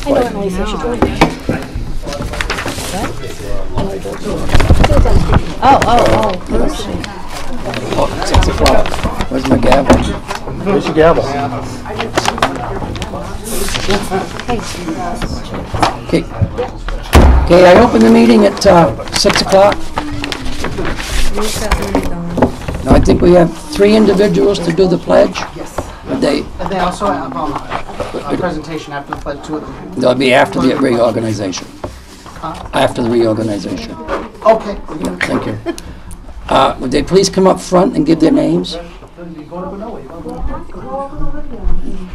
I know Emily said she's going. Oh, 6 o'clock. Where's my gavel? Where's your gavel? Okay. Okay, I open the meeting at 6 o'clock. Now, I think we have 3 individuals to do the pledge. Yes. They also have a presentation after the pledge, 2 of them. They'll be after the reorganization. After the reorganization. Okay. Yeah, thank you. Would they please come up front and give their names?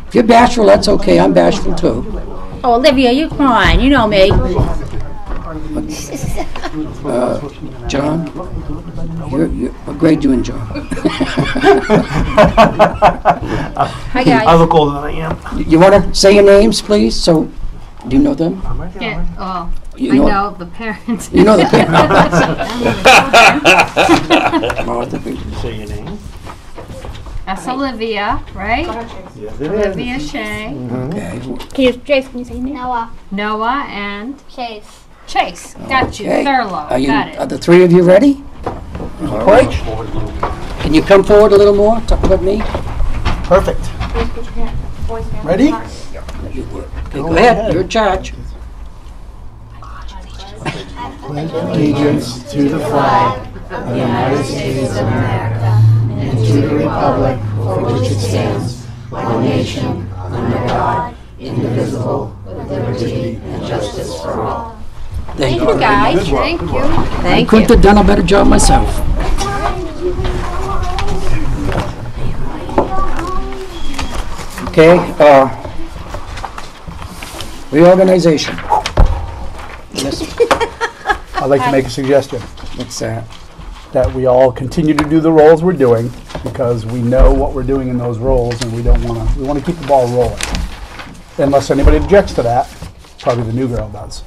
If you're bashful, that's okay. I'm bashful too. Oh, Olivia, you crying. You know me. John? What grade you in, John? Hi, guys. I look older than I am. You want to say your names, please? So, do you know them? Yeah, oh, You I know the parents. You know the parents. Say your name. That's Olivia, right? Yes, it is. Olivia Shea, Okay. Jace, can you say your name? Noah, and Chase. Chase. Got you. Okay. Thurlow. Got Are it. the 3 of you ready? All right. Can you come forward a little more? Talk about me. Perfect. Ready? Okay, go ahead. You're in charge. Allegiance to the flag of the United States of America and to the republic for which it stands, one nation, under God, indivisible, with liberty and justice for all. Thank you. Guys. Thank you. I couldn't have done a better job myself. Okay, reorganization. Yes, I'd like to make a suggestion what's that? that we all continue to do the roles we're doing because we know what we're doing in those roles and we don't want to. We want to keep the ball rolling. Unless anybody objects to that, probably the new girl does.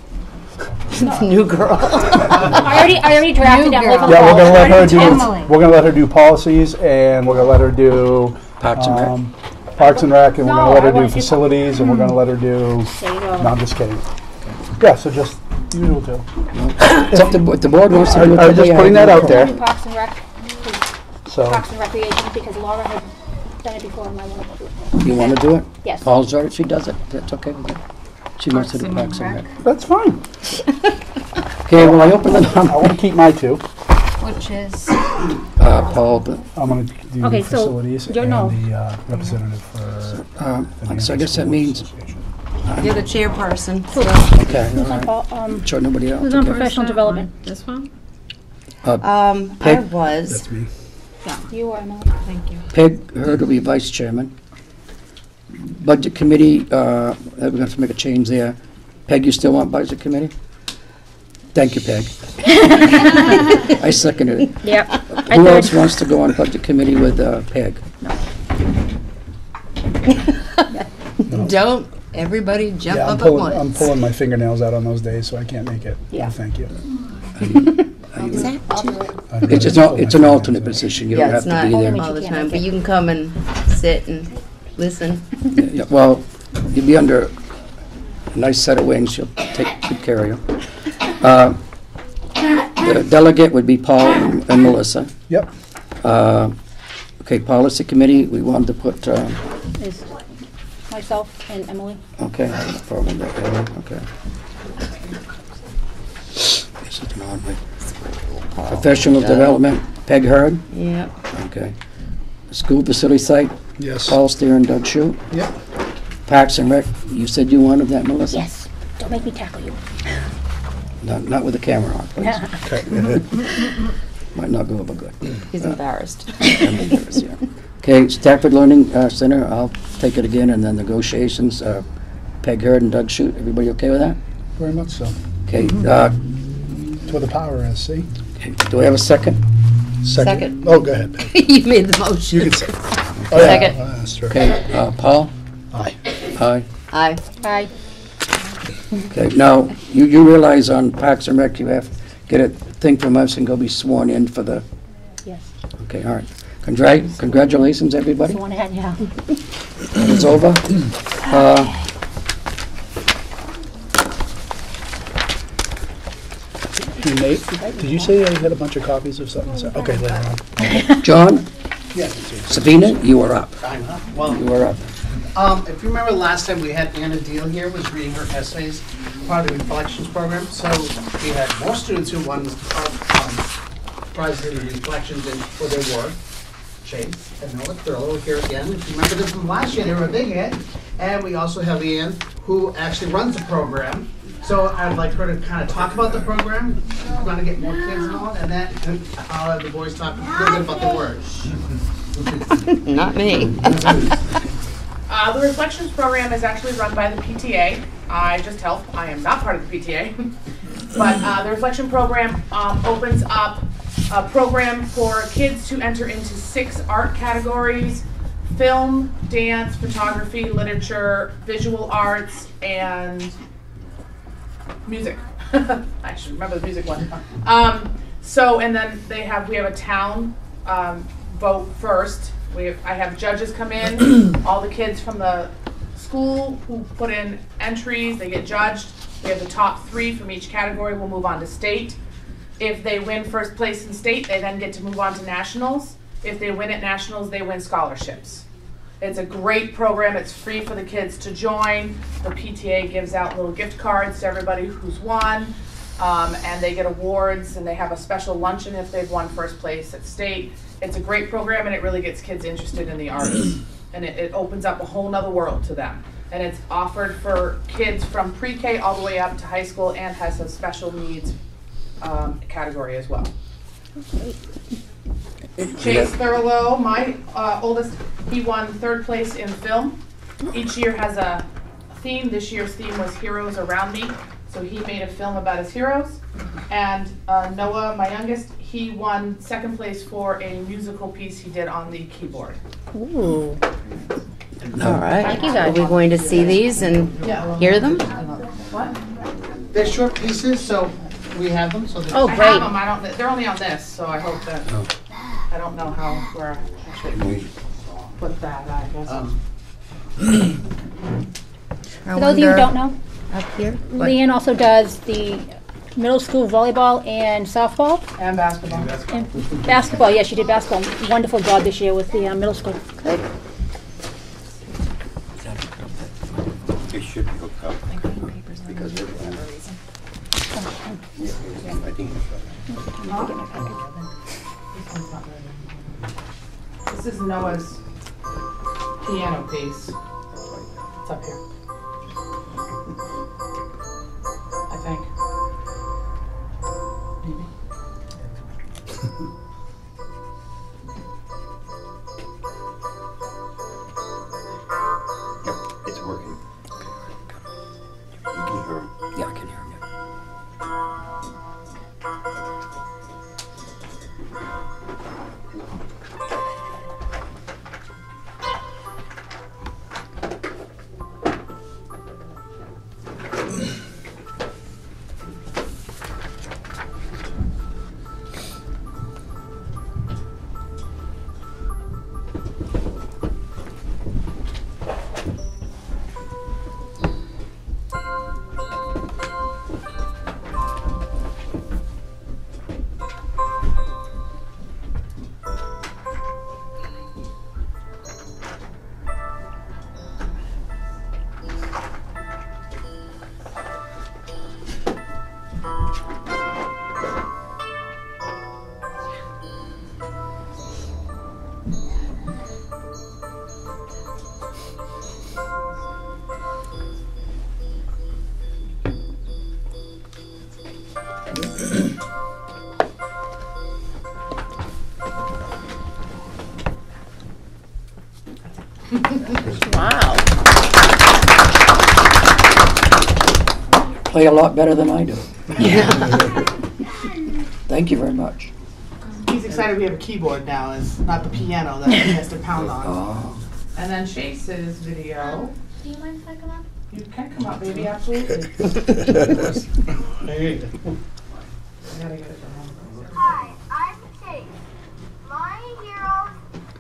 New girl. I already drafted Emily for the Yeah, we're gonna let her do. Emily. We're gonna let her do policies, and we're gonna let her do Parks and Rec. Parks and Rec, and we're No, gonna let I her do wanna do- facilities, and we're gonna let her do. There you go. No, I'm just kidding. Yeah, so just usual too. It's up to the board wants to do it. I'm just putting that out there. Parks and Rec, So Parks and Recreation, because Laura had done it before and I want to do it. You want to do it? Yes. Paul's already, she does it. That's okay with her. She wants to do Parks and Rec. that's fine. Okay, well, I open it I up. want to keep my two. Which is Paul, but, I'm gonna do Okay, so facilities you're and no. the representative for. so I guess that means, You're the chairperson. okay, all Who's on, right. Sure, nobody else. who's on Okay. professional development? this one? I Peg? was. That's me. You or Emily? Thank you. Peg Hurd will be vice chairman. Budget committee, we're going to have to make a change there. Peg, you still want budget committee? Thank you, Peg. I seconded it. Yep. Who else wants to go on budget committee with Peg? Don't everybody jump Yeah, up at once. I'm pulling my fingernails out on those days, so I can't make it. Yeah. No, thank you. Is that It's an alternate position. You don't Yeah, have it's to be not there. all the time, but you can come and sit and listen. Yeah, well, you'll be under a nice set of wings. She'll take good care of you. The delegate would be Paul and Melissa. Yep. Okay, policy committee, we wanted to put, Is myself and Emily. okay, probably that, okay. This is an odd way. Professional development, Peg Hurd, Yep. okay. School facility site, Yes. Paul Steer and Doug Shute. Yep. Parks and Rec, you said you wanted that, Melissa? Yes. Don't make me tackle you. Not with the camera on, please. Okay. Might not go over good. He's embarrassed. I'm embarrassed, yeah. Okay, Stafford Learning Center, I'll take it again, and then negotiations, Peg Hurd and Doug Shute, everybody okay with that? Very much so. Okay, That's where the power is, see? do we have a second? Second. Oh, go ahead. You made the motion. You can say. Oh, Second. Yeah, that's true. Okay, Paul? Aye. Aye. Aye. Aye. Okay, now, you realize on Parks and Rec, you have to get a thing from us and go be sworn in for the, Yes. okay, all right. Congratulations, everybody. The one ahead, yeah. It's over. Hey, Nate, did you say I had a bunch of copies of something? Okay, later on. John, Yes. Sabina, you are up. Fine, huh? Well, You are up. if you remember last time we had Anna Deal here, was reading her essays, part of the Reflections program. So we had more students who won prizes in the Reflections and for their work. Chase and Noah Thurlow here again. If you remember them from last year, they were a big hit. And we also have Leanne, who actually runs the program. So I'd like her to kind of talk about the program. We're going to get more kids involved, and then I'll have the boys talk a little bit about the words. Not me. The Reflections program is actually run by the PTA. I just help. I am not part of the PTA. But the Reflection program opens up a program for kids to enter into 6 art categories: film, dance, photography, literature, visual arts, and music. I should remember the music one. And then we have a town vote first. I have judges come in, all the kids from the school who put in entries, they get judged. We have the top 3 from each category will move on to state. If they win first place in state, they then get to move on to nationals. If they win at nationals, they win scholarships. It's a great program. It's free for the kids to join. The PTA gives out little gift cards to everybody who's won, and they get awards, and they have a special luncheon if they've won first place at state. It's a great program, and it really gets kids interested in the arts, and it opens up a whole nother world to them. And it's offered for kids from pre-K all the way up to high school, and has a special needs category as well. Chase Thurlow, my oldest, he won 3rd place in film. Each year has a theme. This year's theme was Heroes Around Me. So he made a film about his heroes. And Noah, my youngest, he won 2nd place for a musical piece he did on the keyboard. Ooh. All right. Are we going to see these and hear them? What? They're short pieces, so we have them. So Oh, I great. have them. I don't. They're only on this, so I hope that. I don't know where I should put that. I guess. For those of you who don't know, Up here? What? Leanne also does the middle school volleyball and softball. And basketball. And basketball, yes, she did basketball. Wonderful job this year with the middle school. Good. It should be hooked up. Because everyone. I think This is Noah's piano piece. It's up here. I think. Maybe. Yep, it's working. You can hear him. Yeah, I can hear him. Yeah. Wow. Play a lot better than I do. Thank you very much. He's excited we have a keyboard now. It's not the piano that he has to pound on. Oh. And then Chase's video. Do you mind if I come up? You can come up, baby, absolutely. There you go. I gotta get it from home. Hi, I'm Chase. My heroes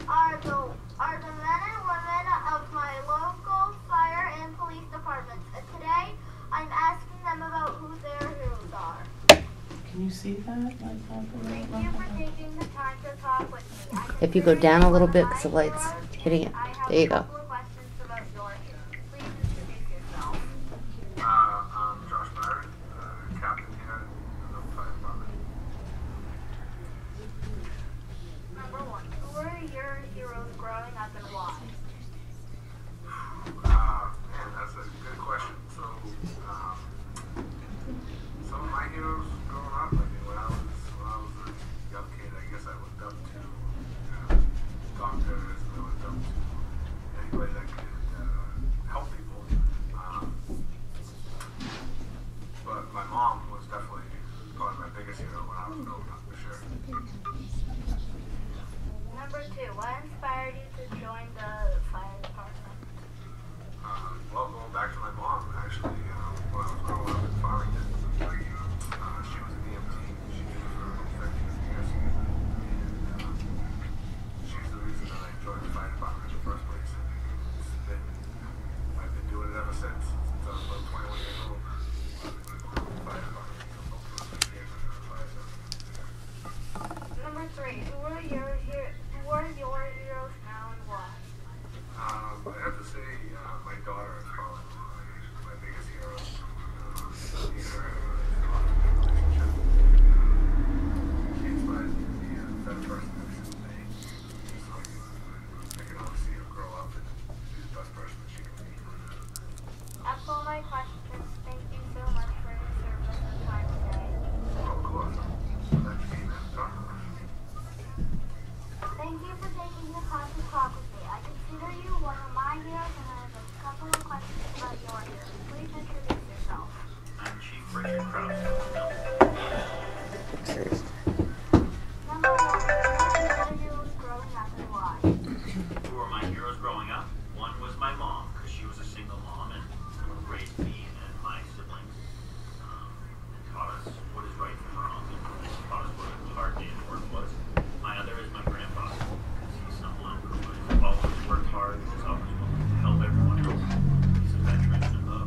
are the men and women of my local fire and police departments. And today, I'm asking them about who their heroes are. Can you see that? Like, Thank you for taking the time to talk with me. If you go down a little bit, because the light's hitting it. There you go. Questions about your year. Please introduce yourself. I'm Josh Byron, captain here in the fire department. Number 1. Who were your heroes growing up and why? Man, that's a good question. So, some of my heroes growing up, I mean, when I was a young kid, I guess I looked up to doctors, I looked up to anybody that could help people. But my mom was definitely probably my biggest hero when I was growing up, for sure. Number 2. What inspired you to join the fire department? Well, going back to my mom, actually, when I was growing up in Farmington, she was an EMT. She did it for 13 years. And she's the reason that I joined the fire department in the first place. I've been doing it ever since I was about 21 years old. I've been doing the fire department for about 6 years. Number 3. Who are your heroes now and why? I have to say, my daughter is probably my biggest hero. Me and her have a lot of good relationship. She inspires me to be a better person every single day. So I can always see her grow up and be the best person that she can be. That's all my questions. Thank you so much for your service and time today. Of course. Glad you came in and talked to us. Thank you for taking the time to talk with me. I consider you one of my heroes, and I have a couple of questions about your heroes. Please introduce yourself. I'm Chief Richard Krause. Number 1. Who are your heroes growing up and why? Who were my heroes growing up? One was my mom, because she was a single mom and raised me and my siblings, and taught us what is right from wrong, and taught us what a hard day's work was. My other is my grandfather, because he's someone who has always worked hard, who's always willing to help everyone else. He's a veteran of the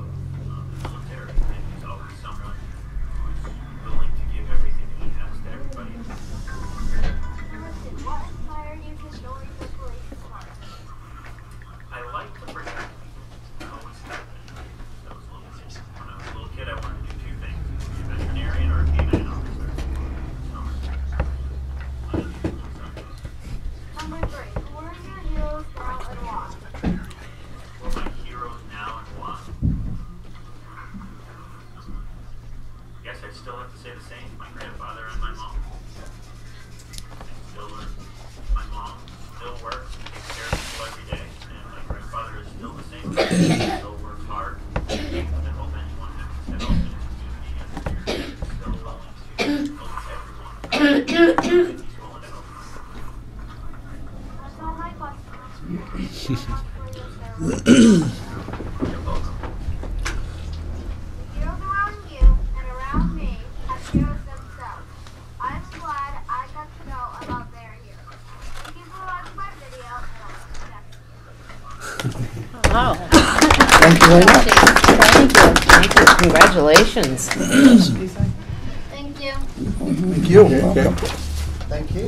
military, and he's always someone who's willing to give everything he has to everybody else. Number 2. What inspired you to join the police department? I like to protect people. I always have been. When I was a little kid, I wanted to do 2 things: be a veterinarian or a canine officer. Number 3. Who are your heroes now and why? Who are my heroes now and why? Guess I'd still have to say the same. My grandfather and my mom. My mom still works and takes care of people every day, and my grandfather is still the same. He still works hard to help anyone that needs help in his community, and he's still willing to help everyone. He's willing to help. That's all my questions. Thank you so much for your service. You're welcome. The heroes around you and around me have heroes themselves. I'm glad I got to know about their heroes. Thank you for watching my video, and I'll see you next week. Wow. Thank you very much. Thank you. Congratulations. Thank you. Thank you. Welcome. Thank you.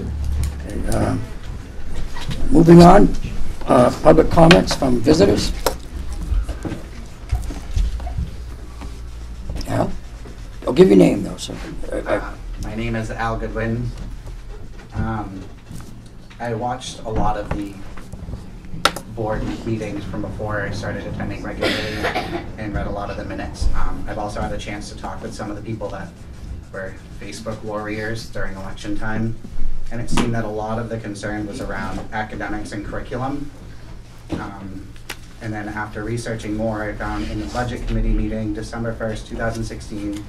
Okay, moving on, public comments from visitors. Al? I'll give your name though, so. My name is Al Goodwin. I watched a lot of the board meetings from before I started attending regularly and read a lot of the minutes. I've also had a chance to talk with some of the people that were Facebook warriors during election time, and it seemed that a lot of the concern was around academics and curriculum. And then after researching more, I found in the budget committee meeting, December 1st, 2016,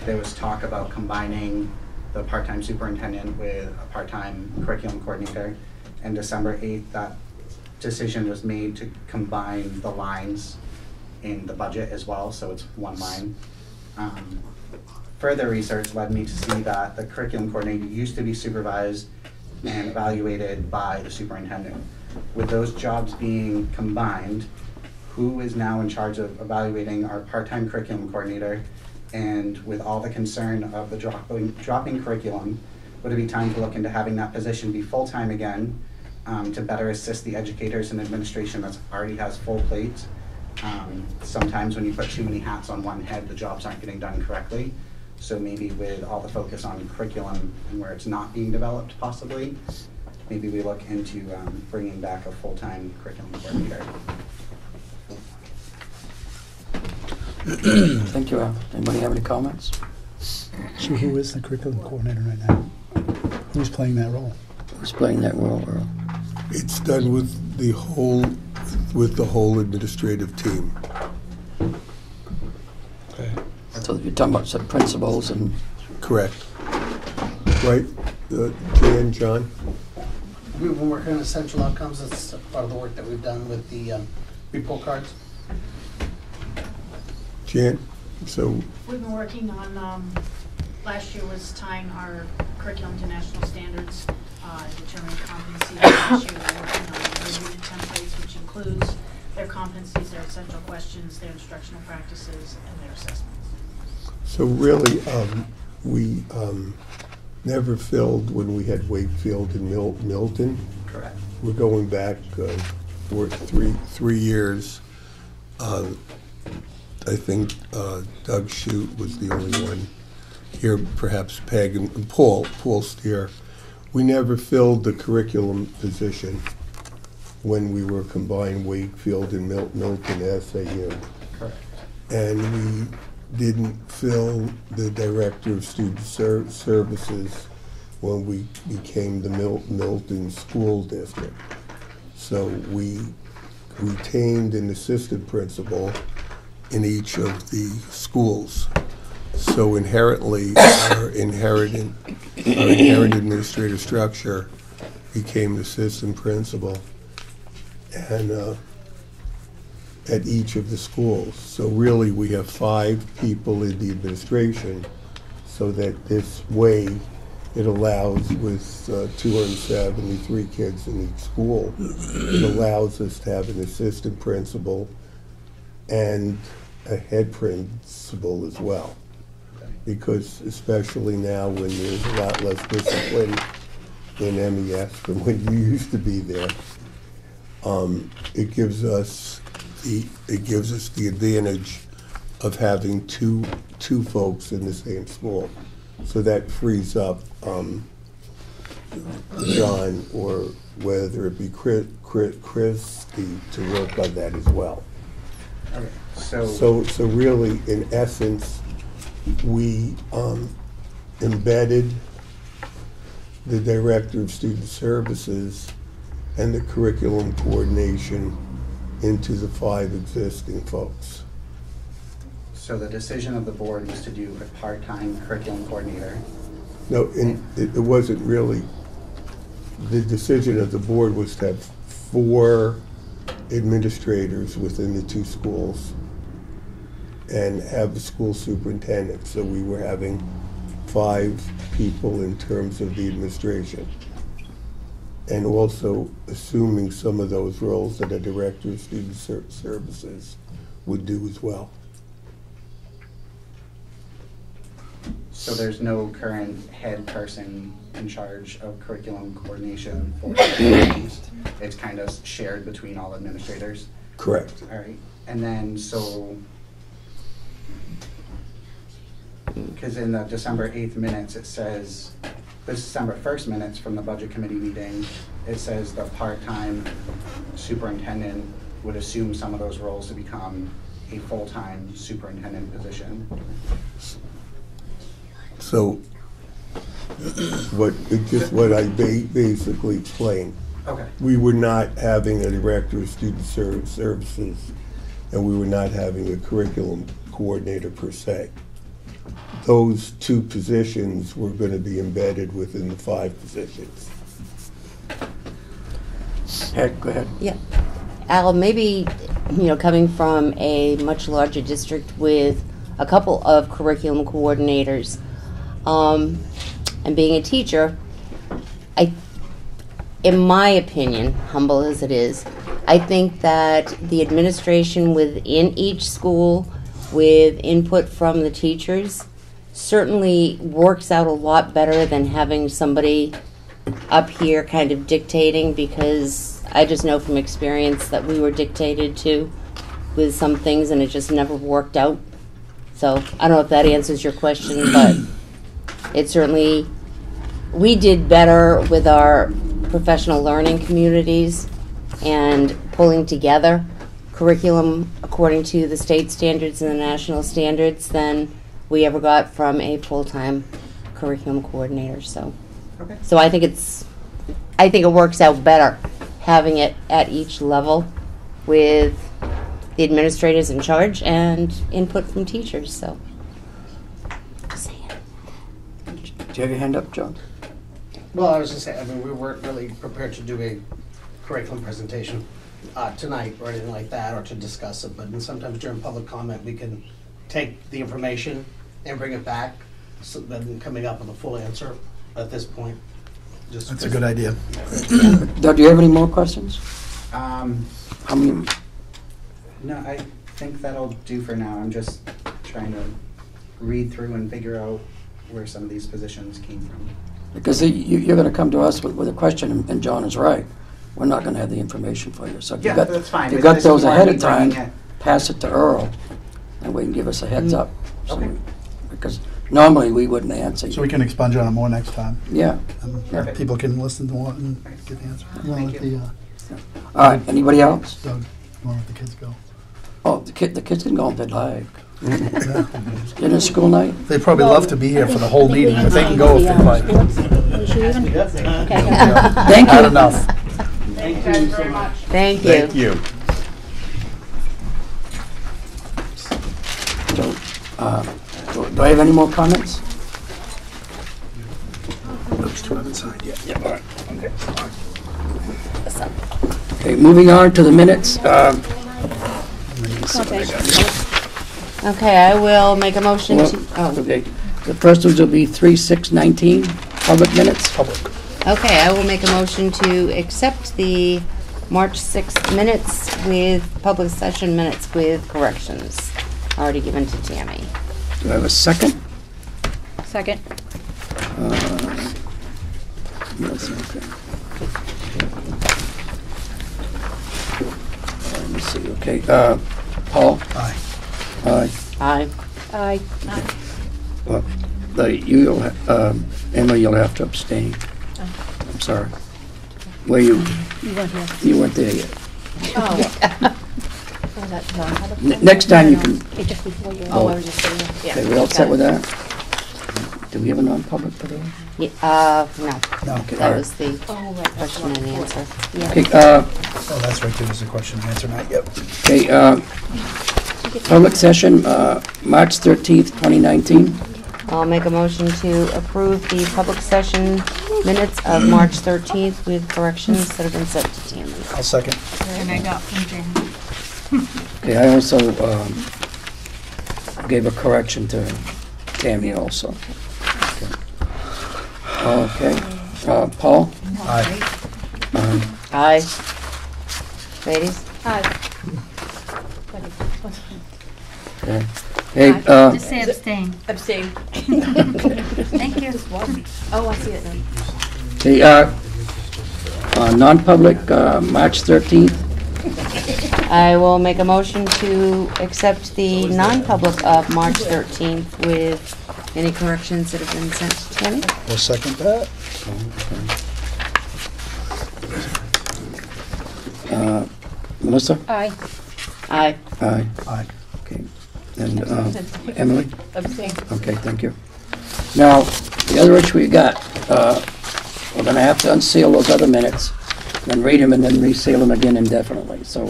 there was talk about combining the part-time superintendent with a part-time curriculum coordinator. And December 8th, that decision was made to combine the lines in the budget as well, so it's one line. Further research led me to see that the curriculum coordinator used to be supervised and evaluated by the superintendent. With those jobs being combined, who is now in charge of evaluating our part-time curriculum coordinator And with all the concern of the dropping curriculum, would it be time to look into having that position be full-time again, to better assist the educators and administration that already has full plates? Sometimes when you put too many hats on one head, the jobs aren't getting done correctly. So maybe with all the focus on curriculum and where it's not being developed possibly, maybe we look into bringing back a full-time curriculum coordinator. Thank you, Al. Anybody have any comments? So who is the curriculum coordinator right now? Who's playing that role? Who's playing that role, Earl? It's done with the whole administrative team. Okay. So you're talking about some principals and... Correct. Right, Jan, John? We've been working on essential outcomes. That's part of the work that we've done with the report cards. Jan, so We've been working on, last year was tying our curriculum to national standards, determining competencies. This year we're working on review templates, which includes their competencies, their essential questions, their instructional practices, and their assessments. so really, we never filled when we had Wakefield and Milton. Correct. We're going back for three years. I think Doug Shute was the only one here, perhaps Peg and Paul Steer. We never filled the curriculum position when we were combined Wakefield and Milton SAU. Correct. And we didn't fill the Director of Student Services when we became the Milton School District. So we retained an assistant principal in each of the schools. So inherently, our inherent administrative structure became the assistant principal and at each of the schools. So really, we have 5 people in the administration, so that this way it allows, with 273 kids in each school, it allows us to have an assistant principal and a head principal as well. Because especially now when there's a lot less discipline in MES than when you used to be there, it gives us the advantage of having two folks in the same school. So that frees up John, or whether it be Christy, to work on that as well. Okay. So really, in essence, we embedded the Director of Student Services and the curriculum coordination into the 5 existing folks. So the decision of the board was to do a part-time curriculum coordinator. No, it wasn't really. The decision of the board was to have 4 administrators within the 2 schools and have the school superintendent. So we were having 5 people in terms of the administration, and also assuming some of those roles that a Director of Student Services would do as well. So there's no current head person in charge of curriculum coordination for the It's kind of shared between all administrators? Correct. All right. And then, so, because in the December 8th minutes, it says, the December 1st minutes from the Budget Committee meeting, it says the part-time superintendent would assume some of those roles to become a full-time superintendent position. So, what I basically explained. Okay. We were not having a Director of Student Services, and we were not having a curriculum coordinator per se. Those 2 positions were going to be embedded within the 5 positions. Go ahead. Yeah. Al, maybe, coming from a much larger district with a couple of curriculum coordinators, and being a teacher, in my opinion, humble as it is, I think that the administration within each school with input from the teachers certainly works out a lot better than having somebody up here kind of dictating, because I just know from experience that we were dictated to with some things and it just never worked out. So I don't know if that answers your question, but it certainly, we did better with our professional learning communities and pulling together curriculum according to the state standards and the national standards than we ever got from a full-time curriculum coordinator. So, Okay. so I think it works out better having it at each level with the administrators in charge and input from teachers. So, just saying. Do you have your hand up, John? Well, I was just saying, I mean, we weren't really prepared to do a curriculum presentation tonight or anything like that, or to discuss it, but then sometimes during public comment, we can take the information and bring it back, so then coming up with a full answer at this point. That's a good idea. Doug, do you have any more questions? How many? No, I think that'll do for now. I'm just trying to read through and figure out where some of these positions came from. Because you're going to come to us with a question, and John is right. We're not going to have the information for you. So if Yeah, you got, that's fine. if you It's got just those more ahead me of time, bringing it. pass it to Earl, and we can give us a heads up. So Okay. because normally we wouldn't answer. So we can expunge on it more next time. Yeah. And Perfect. people can listen to it and get the answer. You want to let the, All right. Anybody else? Doug, you want to let the kids go? Oh, the kids can go if they'd like. Isn't it school night? They'd probably love to be here for the whole meeting, but they can go if they'd like. Thank Not you. enough. Thank you guys very much. Thank you. Thank you. So, do I have any more comments? Those two haven't signed yet. Yeah, all right. Okay, moving on to the minutes. Okay, I will make a motion to. Oh. Okay, the first ones will be 3/6/19, public minutes. Public. Okay, I will make a motion to accept the March 6th minutes with public session minutes with corrections already given to Tammy. Do I have a second? Second. Yes, okay. Let me see, okay, Paul? Aye. Aye. Aye. Aye. Well, you'll, Emma, you'll have to abstain. I'm sorry. Were you? You weren't here. You weren't there yet. Oh. Was that John? Next time you can. Just before you. Oh, I was just sitting there. Okay, we all set with that? Do we have a non-public for that? No. No. Okay, all That right. was the Oh, right. question and answer. Okay, Oh, that's right, there was a question and answer night, yep. okay, public session, March 13th, 2019. I'll make a motion to approve the public session minutes of March 13th with corrections that have been sent to Tammy. I'll second. And I got from Jan. Okay, I also gave a correction to Tammy also. Okay, Paul? Aye. Aye. Ladies? Aye. Okay. Hey, Just say abstain. Abstain. Thank you. Oh, I see it now. okay, non-public, March 13th. I will make a motion to accept the non-public of March 13th with any corrections that have been sent to Tammy. I'll second that. Melissa? Aye. Aye. Aye. Aye. Okay. And Emily? Abstain. Okay, thank you. Now, the other issue we got, we're going to have to unseal those other minutes, then read them and then reseal them again indefinitely. So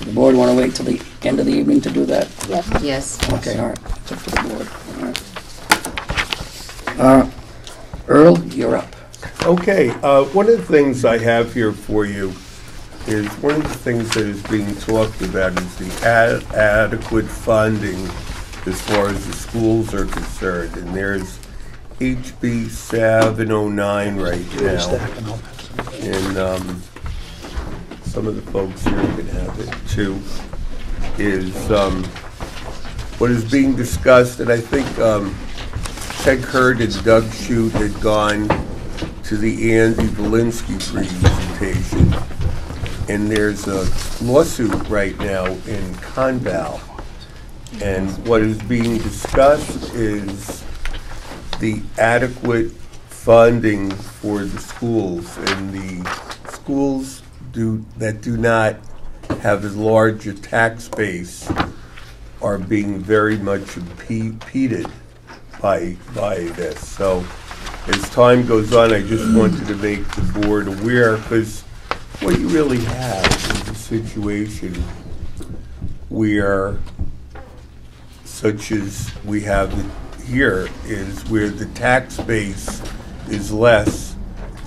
the board want to wait till the end of the evening to do that? Yes. Yes. Okay, all right. It's up to the board. All right. Earl, you're up. Okay, one of the things I have here for you is one of the things that is being talked about is the adequate funding as far as the schools are concerned. And there's HB 709 right now. And some of the folks here can have it too. Is what is being discussed, and I think Peg Hurd and Doug Shute had gone to the Andy Valinsky presentation, and there's a lawsuit right now in Conval, and what is being discussed is the adequate funding for the schools, and the schools that do not have as large a tax base are being very much impeded by this. So as time goes on, I just wanted to make the board aware, because what you really have is a situation where, such as we have here, is where the tax base is less.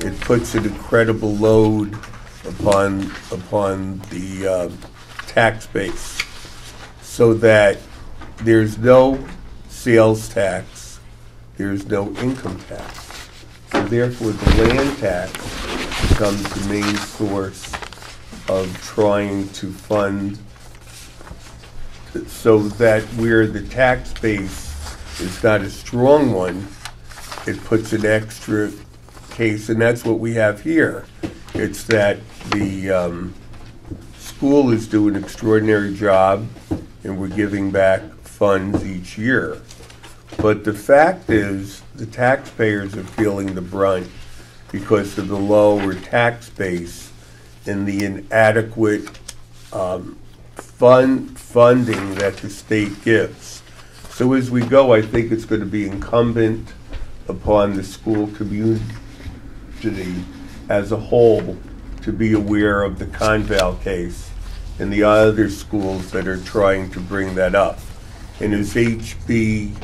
It puts an incredible load upon the tax base, so that there's no sales tax, there's no income tax. So therefore, the land tax becomes the main source of trying to fund, so that where the tax base is not a strong one, it puts an extra case, and that's what we have here. It's that the school is doing an extraordinary job, and we're giving back funds each year. But the fact is, the taxpayers are feeling the brunt because of the lower tax base and the inadequate funding that the state gives. So as we go, I think it's going to be incumbent upon the school community as a whole to be aware of the Conval case and the other schools that are trying to bring that up. And as HB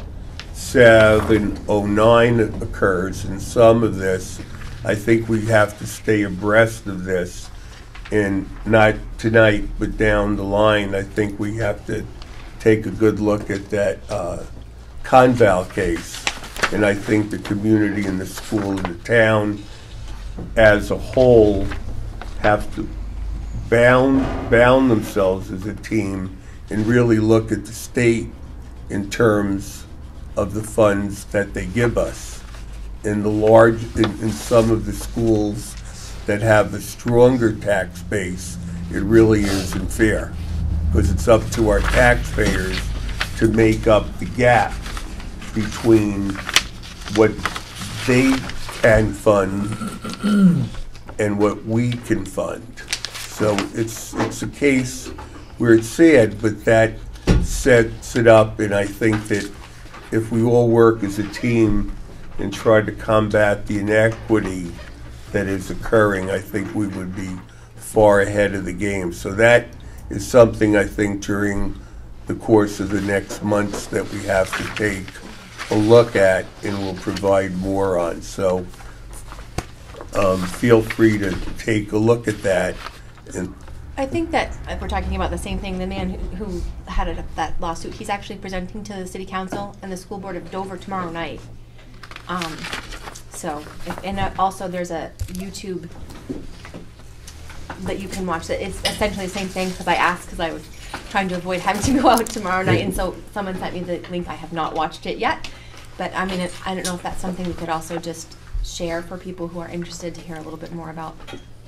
709 occurs in some of this, I think we have to stay abreast of this, and not tonight, but down the line. I think we have to take a good look at that Conval case, and I think the community and the school and the town as a whole have to bound themselves as a team and really look at the state in terms of the funds that they give us. In some of the schools that have a stronger tax base, it really isn't fair, because it's up to our taxpayers to make up the gap between what they can fund and what we can fund. So it's a case where it's sad, but that sets it up, and I think that if we all work as a team and try to combat the inequity that is occurring, I think we would be far ahead of the game. So that is something I think during the course of the next months that we have to take a look at and will provide more on. So feel free to take a look at that. And I think that if we're talking about the same thing, the man who had that lawsuit, he's actually presenting to the City Council and the School Board of Dover tomorrow night. Also there's a YouTube that you can watch that it's essentially the same thing, because I asked, because I was trying to avoid having to go out tomorrow night, and so someone sent me the link. I have not watched it yet, but I mean, I don't know if that's something we could also just share for people who are interested to hear a little bit more about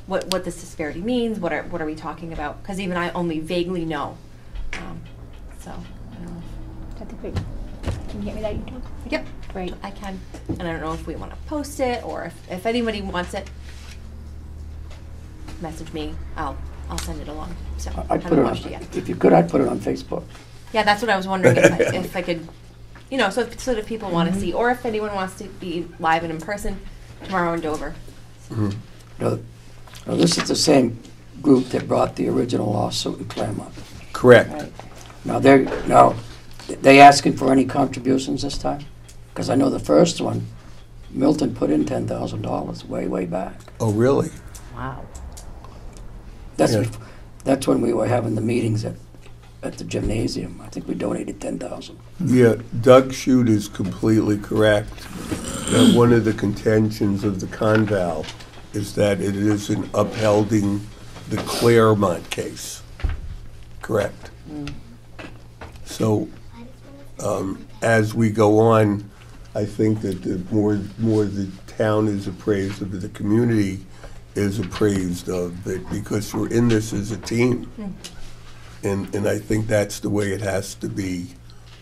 what this disparity means. What are we talking about? Because even I only vaguely know. So I don't know. That's great. Can you get me that YouTube? Yep, great. I can. And I don't know if we want to post it, or if anybody wants it, message me. I'll send it along. So I haven't watched it yet. If you could, I'd put it on Facebook. Yeah, that's what I was wondering if I could, so that people want to see, or if anyone wants to be live and in person tomorrow in Dover. Mm-hmm. Now, this is the same group that brought the original lawsuit in Claremont. correct. Right. Now they asking for any contributions this time? Because I know the first one, Milton put in $10,000 way back. Oh, really? Wow. That's when we were having the meetings at the gymnasium. I think we donated $10,000. Yeah, Doug Shute is completely correct. That one of the contentions of the Conval is that it isn't upholding the Claremont case. Correct. So As we go on, I think that the more the town is appraised of it, the community is appraised of it, because we're in this as a team. And I think that's the way it has to be.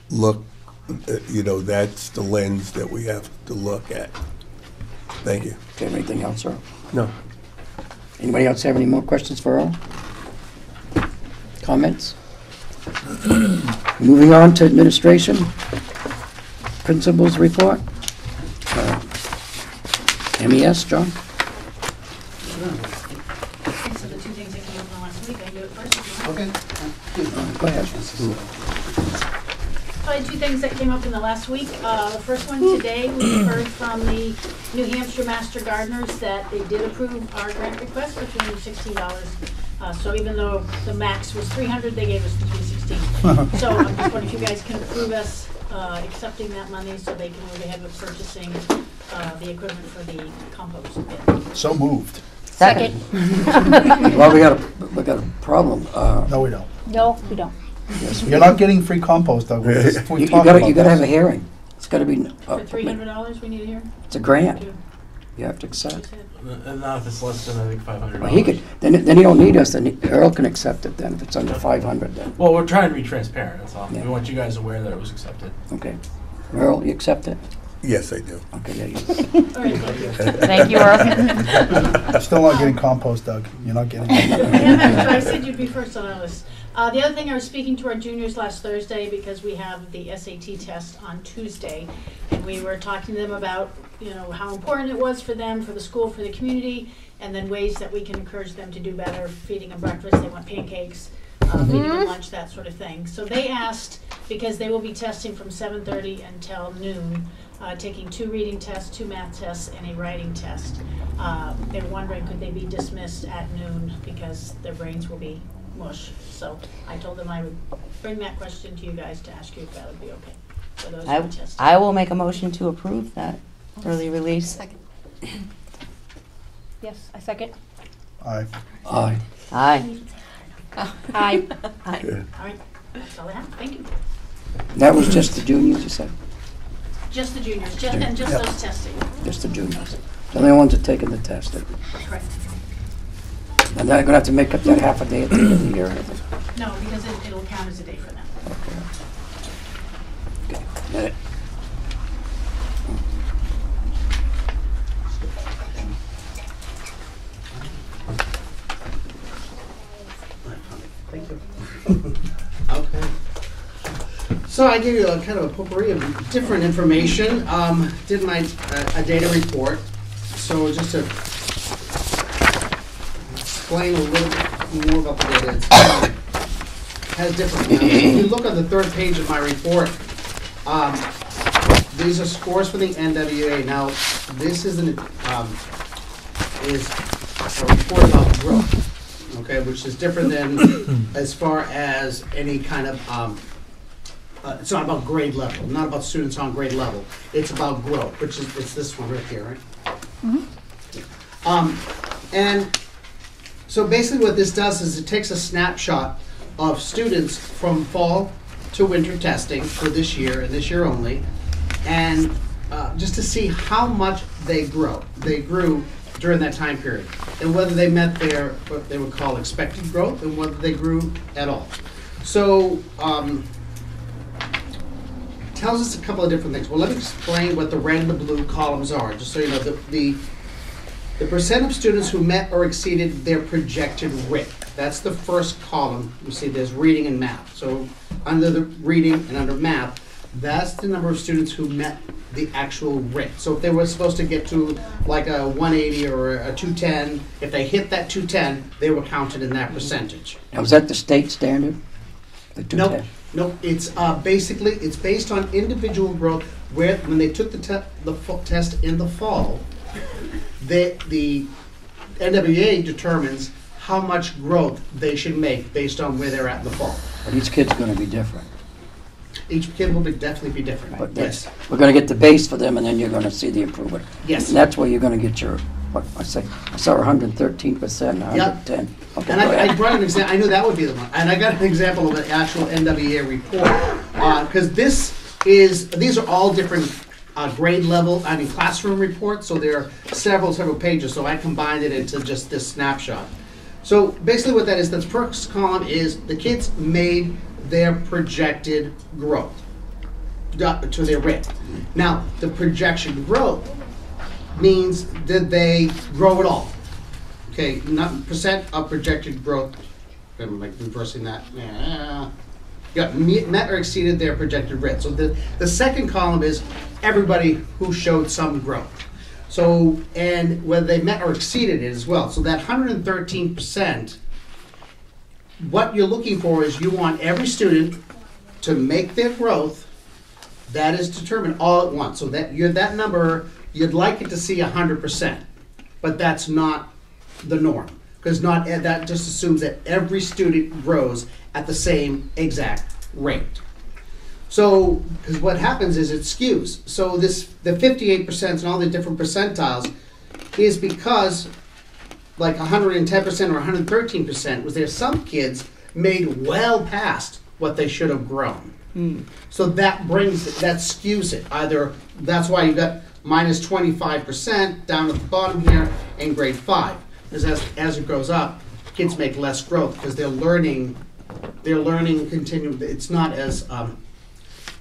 That's the lens that we have to look at. Thank you. Okay, anything else, sir? No. Anybody else have any more questions for Earl? Comments? Moving on to administration. Principals report. MES, John? So the two things that came up in the last week, I can do it first if you want. Okay. Go ahead. So I had two things that came up in the last week. The first one today, we heard from the New Hampshire Master Gardeners that they did approve our grant request for $316. So even though the max was $300, they gave us the $316. So I'm just wondering if you guys can approve us accepting that money so they can move ahead with purchasing the equipment for the compost pit. So moved. Second. Well, we got a problem. No, we don't. No, we don't. Yes, You're not getting free compost, though. You gotta have a hearing. It's gotta be. For $300, we need a hearing? It's a grant. You have to accept. And not if it's less than, I think, $500. Well, he could, then he don't need us, then Earl can accept it then, if it's under 500 then. Well, we're trying to be transparent, that's all. Yeah. We want you guys aware that it was accepted. Okay. Earl, you accept it? Yes, I do. Okay, there you All right, thank you. Thank you, Earl. Still not getting compost, Doug. You're not getting it. Yeah, I said you'd be first on our list. The other thing, I was speaking to our juniors last Thursday because we have the SAT test on Tuesday, and we were talking to them about, how important it was for them, for the school, for the community, and then ways that we can encourage them to do better, feeding them breakfast, they want pancakes, feeding them lunch, that sort of thing. So they asked, because they will be testing from 7:30 until noon, taking 2 reading tests, 2 math tests, and a writing test. They're wondering, could they be dismissed at noon because their brains will be mush. So I told them I would bring that question to you guys to ask you if that would be okay for those who tested. I will make a motion to approve that early release. Second. Yes, I second. Aye. Aye. Aye. Aye. Aye. All right, that's all I have. Thank you. That was just the juniors, you said? Just the juniors, and just Yep. those testing. Just the juniors. The only ones that taking the test. Correct. And they're gonna have to make up that half a day at the end of the year. No, because it'll count as a day for them. Okay. Got it. Thank you. Okay. So I gave you a kind of a potpourri of different information. Did a data report. So just to explain a little bit more about the data, it has different amounts. If you look on the 3rd page of my report, these are scores for the NWA. Now, this is a report about growth, okay, which is different than as far as any kind of, it's not about grade level, not about students on grade level. It's about growth, which is, it's this one right here, right? And so basically what this does is it takes a snapshot of students from fall to winter testing for this year and this year only, and just to see how much they grew during that time period, and whether they met their, what they would call expected growth, and whether they grew at all. So, tells us a couple of different things. Well, let me explain what the red and the blue columns are, just so you know. The percent of students who met or exceeded their projected RIT. That's the first column. You see there's reading and math. So under the reading and under math, that's the number of students who met the actual RIT. So if they were supposed to get to like a 180 or a 210, if they hit that 210, they were counted in that percentage. Now, is that the state standard? The 210? Nope. It's basically, it's based on individual growth, where when they took the test in the fall, the NWA determines how much growth they should make based on where they're at in the fall. But each kid's gonna be different. Each kid will definitely be different. But Yes. we're gonna get the base for them, and then you're gonna see the improvement. Yes. And that's where you're gonna get your, what I saw 113%, 110. Okay, And go I ahead. brought an example. I knew that would be the one. And I got an example of an actual NWA report, because this is, these are all different grade level, classroom reports, so there are several pages, so I combined it into just this snapshot. So basically what that is, the first column is the kids made their projected growth to their rate. Now, the projection growth means did they grow at all? Okay, not percent of projected growth. I'm like reversing that. Yeah, met or exceeded their projected rate. So the second column is everybody who showed some growth. So, and whether they met or exceeded it as well. So that 113%, what you're looking for is you want every student to make their growth that is determined all at once. So that that number, you'd like it to see 100%, but that's not the norm. Because that just assumes that every student grows at the same exact rate. So, because what happens is it skews. So the 58% and all the different percentiles is because like 110% or 113% was there some kids made well past what they should have grown. So that skews it. Either that's why you got minus 25% down at the bottom here in grade 5. Because as it goes up, kids make less growth because they're learning continue. It's not as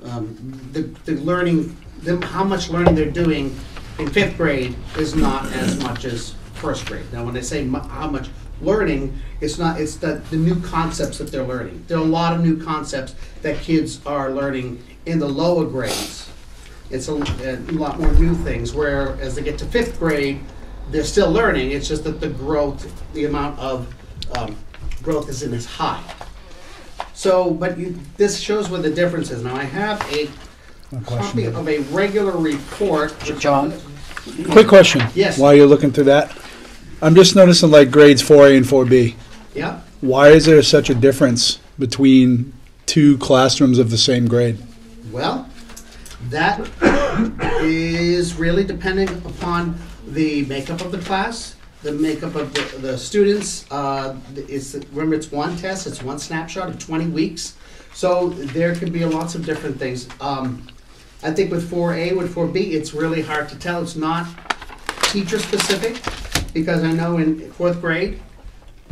the learning, how much learning they're doing in 5th grade is not as much as 1st grade. Now, when I say how much learning, it's the new concepts that they're learning. There are a lot of new concepts that kids are learning in the lower grades. It's a lot more new things, where as they get to 5th grade, they're still learning. It's just that the growth, the amount of growth isn't as high. So, but this shows what the difference is. Now, I have a copy of a regular report. John? Quick question. Yes. While you're looking through that, I'm just noticing like grades 4A and 4B. Yeah. Why is there such a difference between two classrooms of the same grade? Well, that is really depending upon the makeup of the class, the makeup of the students. Remember, it's one test, it's one snapshot of 20 weeks. So there could be lots of different things. I think with 4A, with 4B, it's really hard to tell. It's not teacher specific, because I know in 4th grade,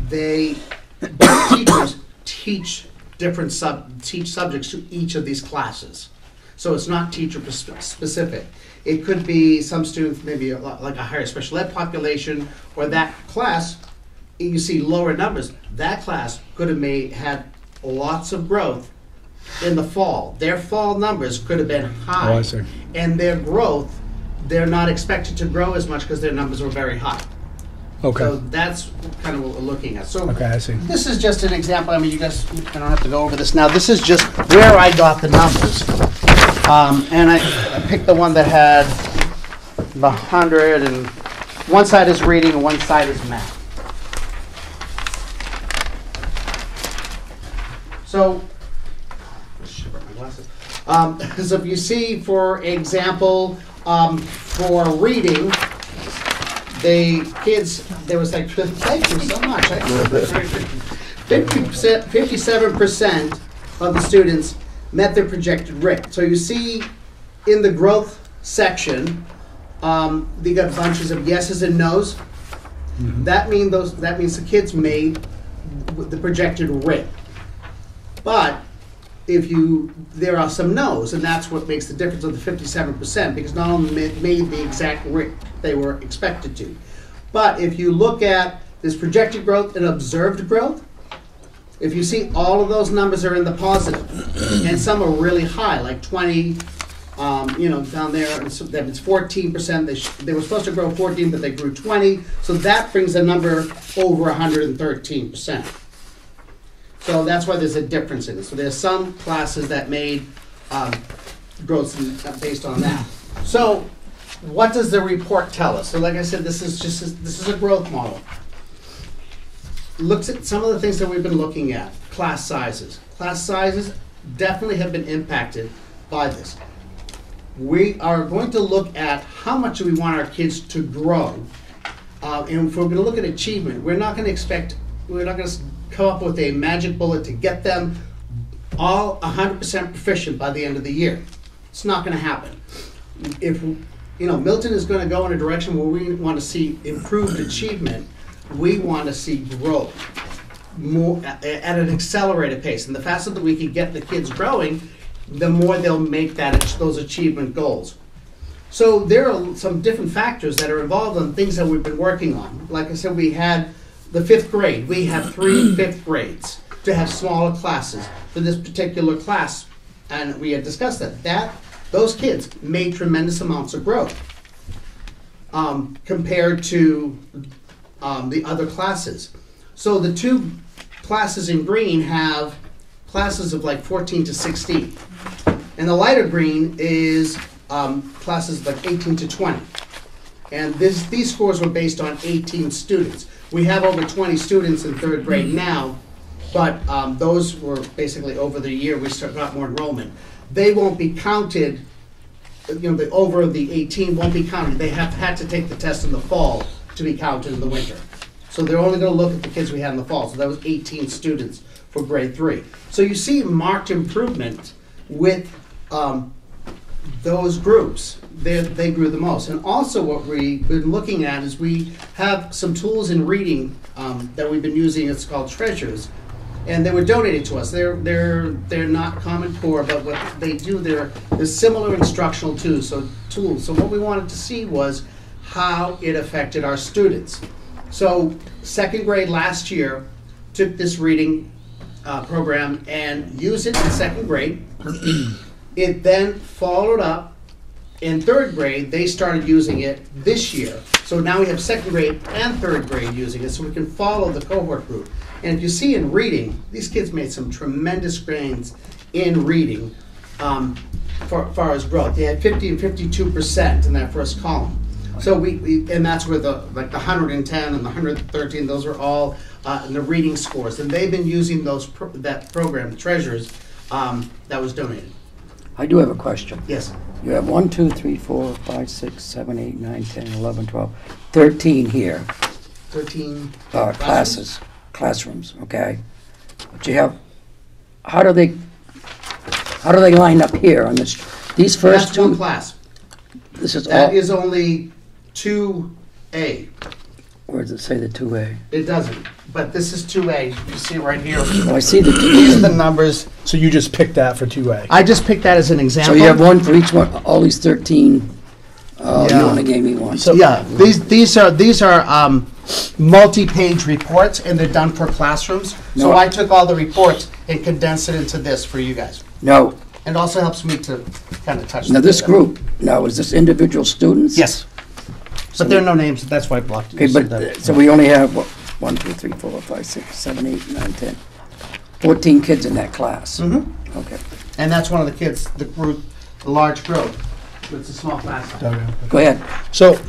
both teachers teach different subjects to each of these classes. So it's not teacher specific. It could be some students, maybe like a higher special ed population, or that class, you see lower numbers. That class could have had lots of growth in the fall. Their fall numbers could have been high. Oh, I see. And their growth, they're not expected to grow as much because their numbers were very high. Okay. So that's kind of what we're looking at. So Okay, I see. this is just an example. I mean, you guys, I don't have to go over this now. This is just where I got the numbers. And I picked the one that had 100, and one side is reading and one side is math. So, my glasses. So if you see, for example, for reading, the kids, there was like, thank you so much. 57% of the students met their projected rate. So you see in the growth section, they got bunches of yeses and nos. Mm-hmm. That means the kids made the projected rate. But there are some no's, and that's what makes the difference of the 57%, because not only made the exact rate they were expected to. But if you look at this projected growth and observed growth, if you see all of those numbers are in the positive, and some are really high, like 20, down there, and so that it's 14%. They were supposed to grow 14, but they grew 20. So that brings the number over 113%. So that's why there's a difference in it. So there's some classes that made growth based on that. So what does the report tell us? So like I said, this is a growth model. Looks at some of the things that we've been looking at. Class sizes. Class sizes definitely have been impacted by this. We are going to look at how much do we want our kids to grow. And if we're going to look at achievement, we're not going to come up with a magic bullet to get them all 100% proficient by the end of the year. It's not going to happen. If Milton is going to go in a direction where we want to see improved achievement, we want to see growth more at an accelerated pace. And the faster that we can get the kids growing, the more they'll make those achievement goals. So there are some different factors that are involved in things that we've been working on. Like I said, we had the 5th grade. We have 3 5th grades to have smaller classes for this particular class. And we had discussed that those kids made tremendous amounts of growth compared to the other classes. So the 2 classes in green have classes of like 14 to 16. And the lighter green is classes like 18 to 20. And these scores were based on 18 students. We have over 20 students in 3rd grade now, but those were basically over the year we got more enrollment. They won't be counted, the over the 18 won't be counted. They have had to take the test in the fall to be counted in the winter. So they're only going to look at the kids we had in the fall. So that was 18 students for grade 3. So you see marked improvement with those groups. They grew the most. And also what we've been looking at is we have some tools in reading that we've been using. It's called Treasures. And they were donated to us. They're not Common Core, but what they do, they're similar instructional tools. So what we wanted to see was how it affected our students. So 2nd grade last year took this reading program and used it in 2nd grade. It then followed up in 3rd grade. They started using it this year. So now we have 2nd grade and 3rd grade using it, so we can follow the cohort group. And if you see in reading, these kids made some tremendous gains in reading for far as growth. They had 50 and 52% in that first column. So and that's where the 110 and the 113, those are all in the reading scores. And they've been using that program, the Treasures, that was donated. I do have a question. Yes. You have 1, 2, 3, 4, 5, 6, 7, 8, 9, 10, 11, 12, 13 here. 13 classrooms, okay? But you have, how do they line up here on this? These first That's 2? one class. This is That all. is only 2A. Where does it say the 2A? It doesn't, but this is 2A. You see it right here. Oh, I see the 2A. These are the numbers. So you just picked that for 2A? I just picked that as an example. So you have one for each one, all these 13, you only gave me one. So yeah, these are multi-page reports, and they're done for classrooms. So No. I took all the reports and condensed it into this for you guys. No. And it also helps me to kind of touch. Now the this data. group, now is this individual students? Yes. But there are no names, that's why I blocked it. Okay, but, so we only have, what, 1, 2, 3, 4, 5, 6, 7, 8, 9, 10, 14 kids in that class. Mm-hmm. Okay. And that's one of the kids, the large group. It's a small class. Go ahead. So,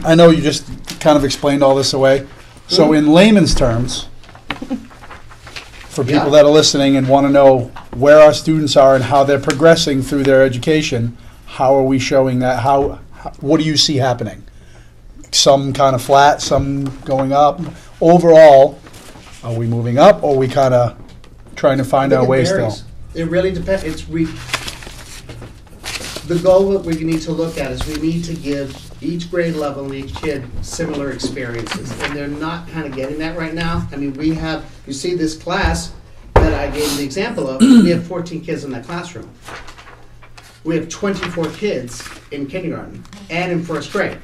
I know you just kind of explained all this away. So in layman's terms, for people that are listening and want to know where our students are and how they're progressing through their education, how are we showing that? What do you see happening? Some kind of flat, some going up. Overall, are we moving up, or are we kind of trying to find our way still? It really depends. The goal that we need to look at is we need to give each grade level and each kid similar experiences, and they're not kind of getting that right now. I mean, you see this class that I gave the example of, we have 14 kids in that classroom. We have 24 kids in kindergarten and in 1st grade.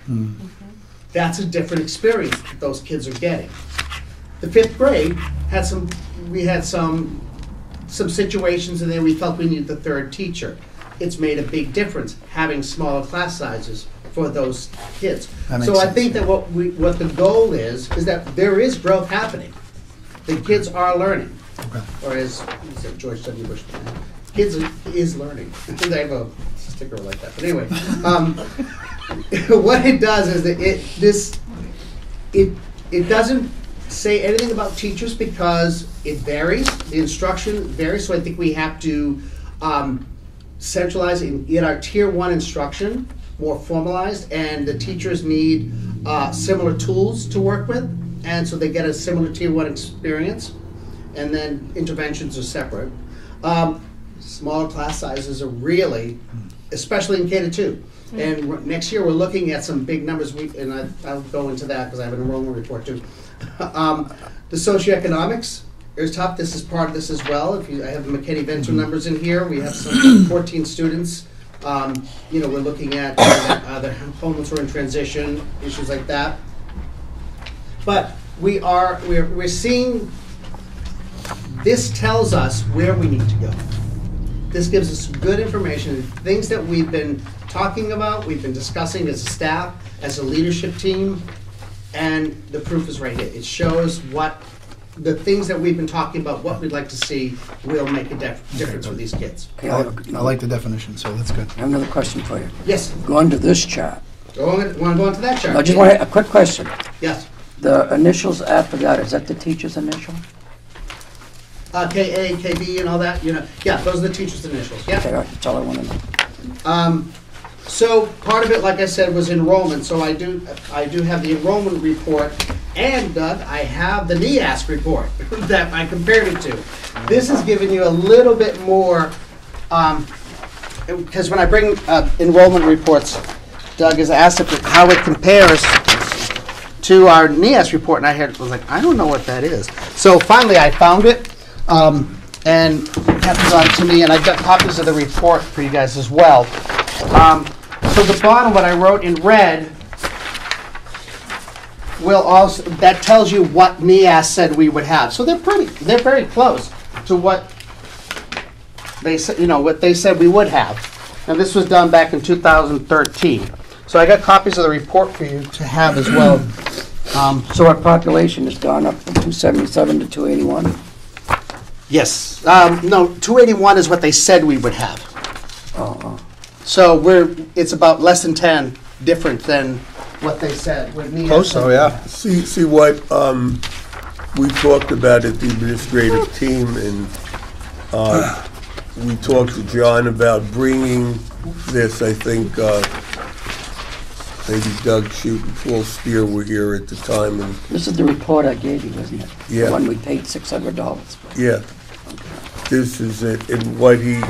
That's a different experience that those kids are getting. The 5th grade we had some situations, and then we felt we needed the 3rd teacher. It's made a big difference having smaller class sizes for those kids. So I think that what the goal is that there is growth happening. The kids are learning. Okay. Or as George W. Bush, kids is learning. I have a sticker like that. But anyway, what it does is that it doesn't say anything about teachers because it varies. The instruction varies, so I think we have to centralize and get our Tier 1 instruction more formalized, and the teachers need similar tools to work with, and so they get a similar Tier 1 experience, and then interventions are separate. Smaller class sizes are really especially in K-2. And next year, we're looking at some big numbers, I'll go into that because I have an enrollment report too. The socioeconomics is tough. This is part of this as well. I have the McKinney-Venter numbers in here. We have some 14 students. We're looking at either homeless or in transition, issues like that. But we're seeing, this tells us where we need to go. This gives us good information, things that we've been talking about, we've been discussing as a staff, as a leadership team, and the proof is right here. It shows what the things that we've been talking about, what we'd like to see, will make a difference for these kids. Okay, I like the definition, so that's good. I have another question for you. Yes. Go on to this chart. Want to go on to that chart? I just want a quick question. Yes. The initials after that, is that the teacher's initial? KA, KB, and all that, yeah, those are the teachers' initials, yeah. Okay, that's all I want to know. So part of it, like I said, was enrollment. So I do have the enrollment report, and Doug, I have the NEASC report that I compared it to. This is giving you a little bit more, because when I bring enrollment reports, Doug has asked how it compares to our NEASC report, and I was like, I don't know what that is. So finally, I found it. And passed it on to me, and I've got copies of the report for you guys as well. So the bottom, what I wrote in red, that tells you what NEASC said we would have. So they're very close to what they said, what they said we would have. Now this was done back in 2013. So I got copies of the report for you to have as well. So our population has gone up from 277 to 281? Yes. No, 281 is what they said we would have. So it's about less than 10 different than what they said. Close, so yeah. See what we talked about at the administrative team, and we talked to John about bringing this. I think maybe Doug Shute and Paul Spear were here at the time. And this is the report I gave you, isn't it? Yeah. The one we paid $600 for. Yeah. This is it, and what he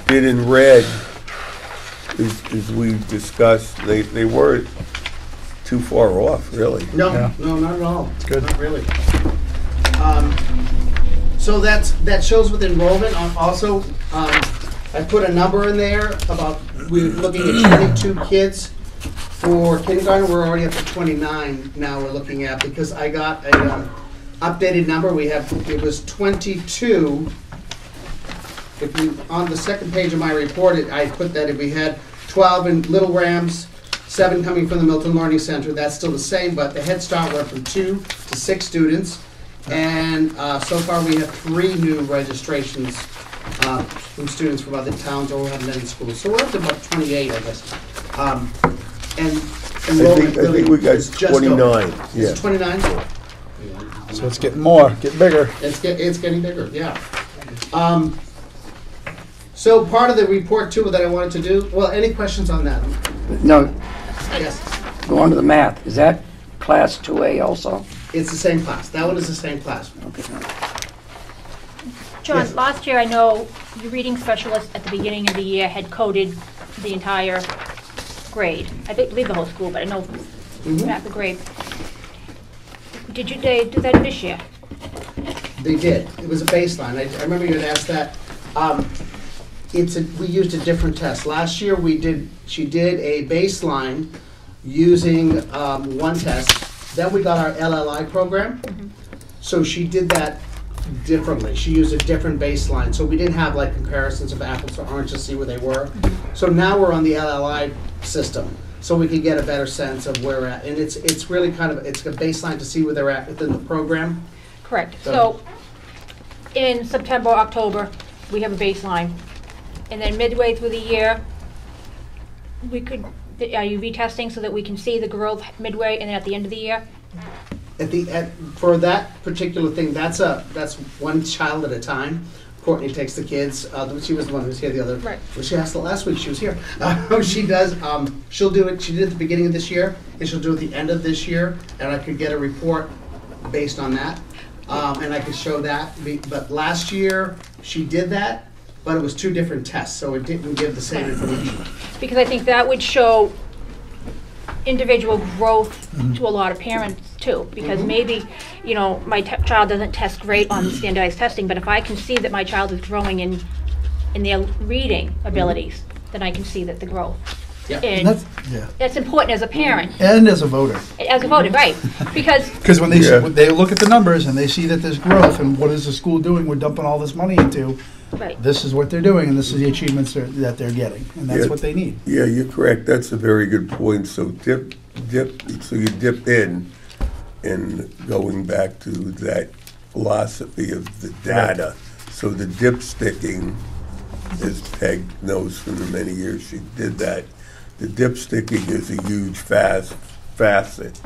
did in red is we discussed. They weren't too far off, really. No, Yeah. no, not at all. It's good. Not really. So that shows with enrollment. Also, I put a number in there about we're looking at 22 kids for kindergarten. We're already up to 29 now. We're looking at because I got a updated number. It was 22. On the second page of my report, I put that if we had 12 in Little Rams, 7 coming from the Milton Learning Center, that's still the same, but the Head Start went from 2 to 6 students. And so far we have 3 new registrations from students from other towns or have any schools. So we're up to about 28, I guess. And enrollment I think we got 29. Yeah. Is it 29? So it's getting more, getting bigger. It's getting bigger, yeah. So part of the report too that I wanted to do, well, any questions on that? No, Yes, go on to the math. Is that class 2A also? it's the same class. That one is the same class. Okay. John, Yes. last year I know your reading specialist at the beginning of the year had coded the entire grade. I believe the whole school, but I know half the grade. Did they do that this year? They did. It was a baseline. I remember you had asked that. We used a different test. Last year she did a baseline using one test. Then we got our LLI program. So she did that differently. She used a different baseline. So we didn't have like comparisons of apples to oranges to see where they were. So now we're on the LLI system. So we can get a better sense of where we're at. And it's really it's a baseline to see where they're at within the program. Correct. So in September, October, we have a baseline. And then midway through the year, are you retesting so that we can see the growth midway and then at the end of the year? For that particular thing, that's one child at a time. Courtney takes the kids. She was the one who was here the other. Right. Well, she asked last week. She was here. She does. She'll do it. She did it at the beginning of this year, and she'll do it at the end of this year. And I could get a report based on that, and I could show that. But last year she did that, but it was 2 different tests, so it didn't give the same information. Because I think that would show individual growth to a lot of parents too. Because maybe, you know, my child doesn't test great on standardized testing, but if I can see that my child is growing in their reading abilities, then I can see that the growth. Yeah. And Yeah. that's important as a parent. And as a voter. As a voter, right? Because When they look at the numbers and they see that there's growth and what is the school doing, we're dumping all this money into, right. This is what they're doing and this is the achievements that they're getting. And that's Yeah. what they need. Yeah, you're correct. That's a very good point. So so you dip in, and going back to that philosophy of the data. So the dip sticking, as Peg knows from the many years she did that, the dip sticking is a huge facet.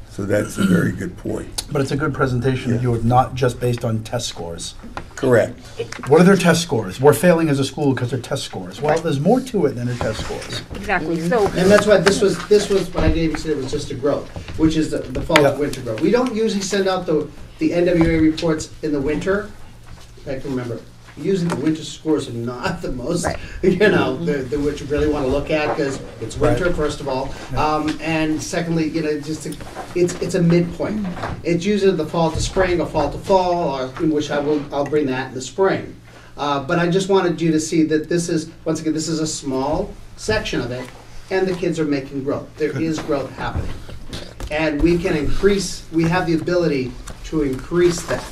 So that's a very good point. But it's a good presentation that you're not just based on test scores. Correct. What are their test scores? We're failing as a school because they're test scores. Well, there's more to it than their test scores. Exactly. So, And that's why this was what I gave you said it was just a growth, which is the fall and winter growth. We don't usually send out the NWA reports in the winter. I can remember. Usually the winter scores are not the most, the which you really want to look at because it's winter, first of all. And secondly, it's a midpoint. It's usually the fall to spring or fall to fall, or in which I'll bring that in the spring. But I just wanted you to see that this is, once again, this is a small section of it, and the kids are making growth. There is growth happening. And we have the ability to increase that.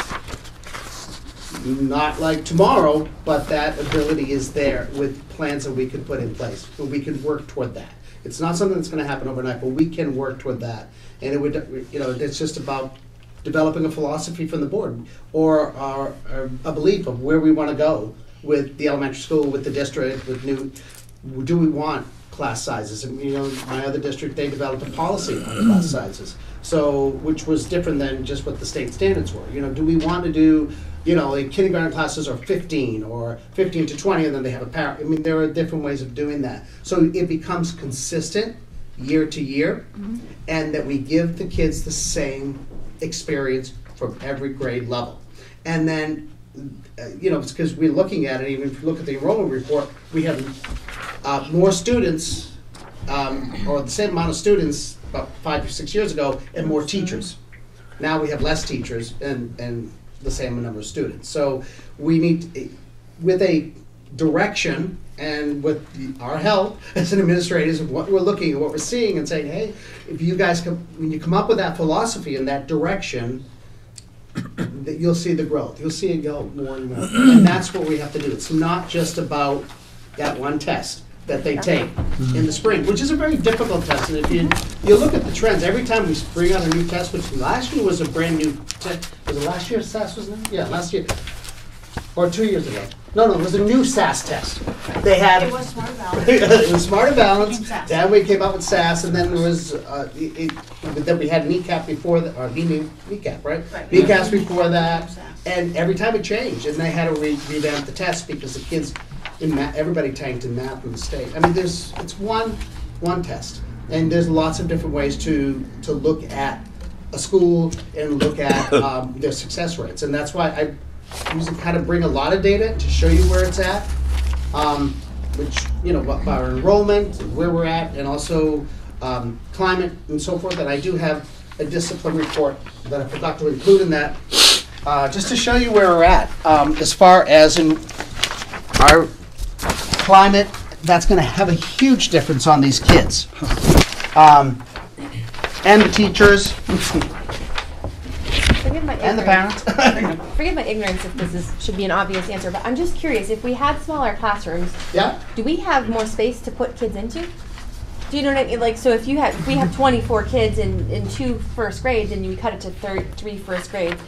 Not like tomorrow, but that ability is there with plans that we can put in place. And we can work toward that. It's not something that's going to happen overnight, but we can work toward that. And it would, it's just about developing a philosophy from the board or a belief of where we want to go with the elementary school, with the district, with do we want class sizes? And, my other district, they developed a policy on class sizes. So, which was different than just what the state standards were. Do we want to do, like kindergarten classes are 15 or 15 to 20 and then they have a parent. I mean, there are different ways of doing that. So it becomes consistent year to year and that we give the kids the same experience from every grade level. And then, it's because we're looking at it, even if you look at the enrollment report, we have more students or the same amount of students about 5 or 6 years ago and more teachers. Now we have less teachers and the same number of students. So we need, with a direction and with our help as an administrators of what we're looking at, what we're seeing and saying, hey, if you guys when you come up with that philosophy and that direction, that you'll see the growth. You'll see it go more and more. And that's what we have to do. It's not just about that one test that they take in the spring, which is a very difficult test. And if you look at the trends, every time we bring out a new test, which last year was a brand new test. Was it last year's SAS, wasn't it? Yeah, last year. Or 2 years ago. No, it was a new SAS test. They had It was Smart Balance. it was Smart Balance. Became SAS. Then we came up with SAS, and then there was then we had kneecap before that, or kneecap, right? Right. Kneecaps before that, SAS. and every time it changed, and they had to revamp the test because the kids in math, everybody tanked in math in the state. I mean, it's one test, and there's lots of different ways to look at a school and look at their success rates, and that's why I usually kind of bring a lot of data to show you where it's at, which, our enrollment, where we're at, and also climate and so forth. And I do have a discipline report that I forgot to include in that, just to show you where we're at. As far as in our climate, that's going to have a huge difference on these kids. And the teachers. And the parents. Forgive my ignorance if this should be an obvious answer, but I'm just curious, if we had smaller classrooms, do we have more space to put kids into? Do you know what I mean? Like, so if we have 24 kids in 2 first grades and you cut it to 3 first grades,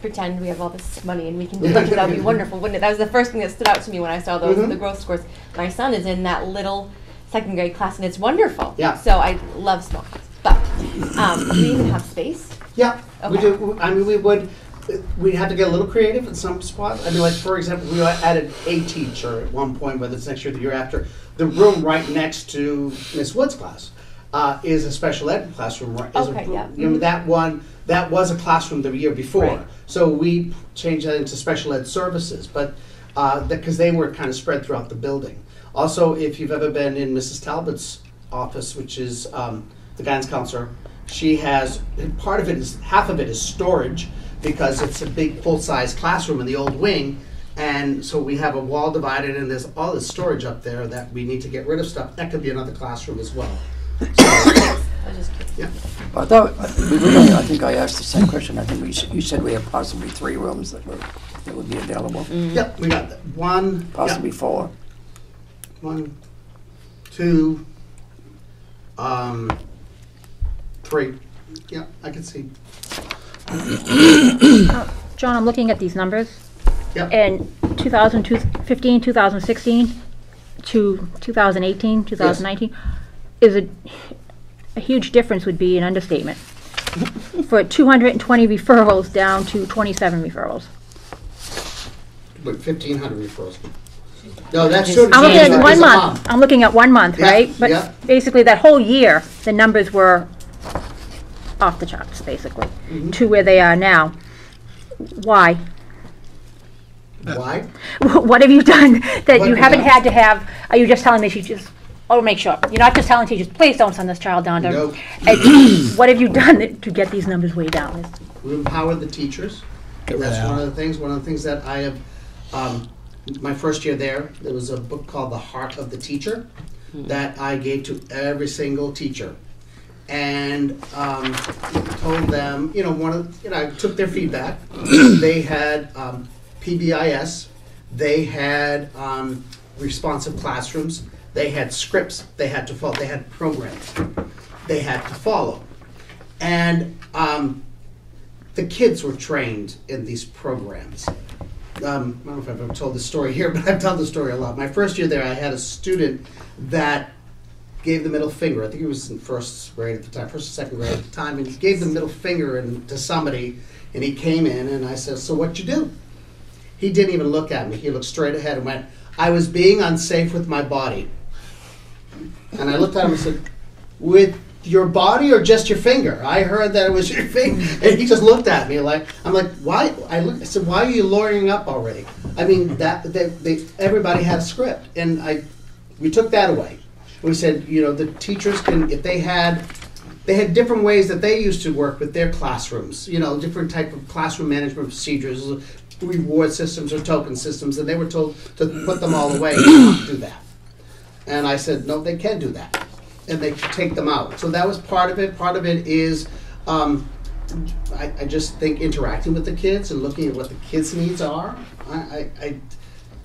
pretend we have all this money and we can do it, that would be wonderful, wouldn't it? That was the first thing that stood out to me when I saw the growth scores. My son is in that little second grade class and it's wonderful. Yeah. So I love small kids. But do we even have space? Yeah, okay. we do. I mean, we'd have to get a little creative in some spots. I mean, like, for example, we added a teacher at one point, whether it's next year or the year after. The room right next to Miss Wood's class is a special ed classroom. That was a classroom the year before. Right. So we changed that into special ed services. But because they were kind of spread throughout the building. Also, if you've ever been in Mrs. Talbot's office, which is the guidance counselor, she has, half of it is storage, because it's a big full-size classroom in the old wing, and so we have a wall divided, and there's all this storage up there that we need to get rid of stuff. That could be another classroom as well. Yeah. I thought, I think I asked the same question. I think you said we have possibly 3 rooms that would be available. Yep, we got that. 1, Possibly 4. 1, 2, 3. Yeah, I can see. John, I'm looking at these numbers. Yep. And 2015, 2016 to 2018, 2019 is a huge difference would be an understatement. For 220 referrals down to 27 referrals. But 1,500 referrals. No, that's I'm looking at 1 month. I'm looking at 1 month, Yeah, right? But yeah. basically that whole year, the numbers were off the charts, basically, to where they are now. Why? Why? What have you done that What you have we haven't done? had to have? Are you just telling me she just? Oh, make sure you're not just telling teachers, please don't send this child down to. Nope. What have you done to get these numbers way down? We empower the teachers. That's one of the things. One of the things that I have. My first year there was a book called The Heart of the Teacher that I gave to every single teacher, and told them, I took their feedback. They had PBIS. They had responsive classrooms. They had scripts they had to follow. They had programs they had to follow. And the kids were trained in these programs. I don't know if I've ever told this story here, but I've told the story a lot. My first year there, I had a student that gave the middle finger. I think he was in first grade at the time, first or second grade at the time, and he gave the middle finger to somebody, and he came in, and I said, "So what'd you do?" He didn't even look at me. He looked straight ahead and went, "I was being unsafe with my body." And I looked at him and said, "With your body or just your finger? I heard that it was your finger." And he just looked at me like, I'm like, "Why?" I said, "Why are you lawyering up already?" I mean, everybody had a script, and we took that away. We said, the teachers can, if they had different ways that they used to work with their classrooms, different type of classroom management procedures, reward systems or token systems, and they were told to put them all away and not do that. And I said, no, they can do that. And they take them out. So that was part of it. Part of it is, I just think interacting with the kids and looking at what the kids' needs are.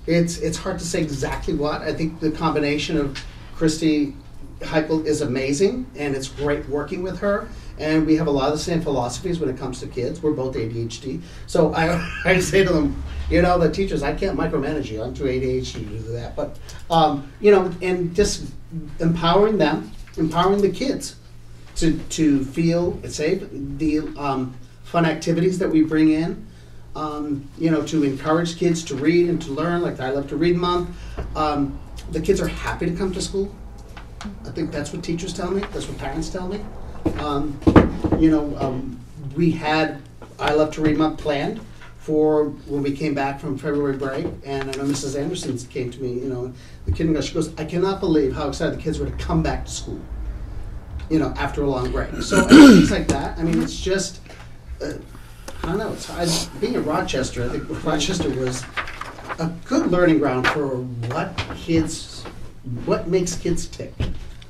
It's hard to say exactly what. I think the combination of Christy Heichel is amazing, and it's great working with her. And we have a lot of the same philosophies when it comes to kids. We're both ADHD. So I say to them, the teachers, I can't micromanage you. I'm too ADHD to do that. But, and just empowering them, empowering the kids to feel safe, the fun activities that we bring in, to encourage kids to read and to learn, like I Love to Read Month. The kids are happy to come to school. I think that's what teachers tell me. That's what parents tell me. We had I Love to Read Month planned for when we came back from February break, and I know Mrs. Anderson came to me, the kindergarten, she goes, "I cannot believe how excited the kids were to come back to school, after a long break." So things like that. I mean, it's just, I don't know, being in Rochester, I think Rochester was a good learning ground for what makes kids tick.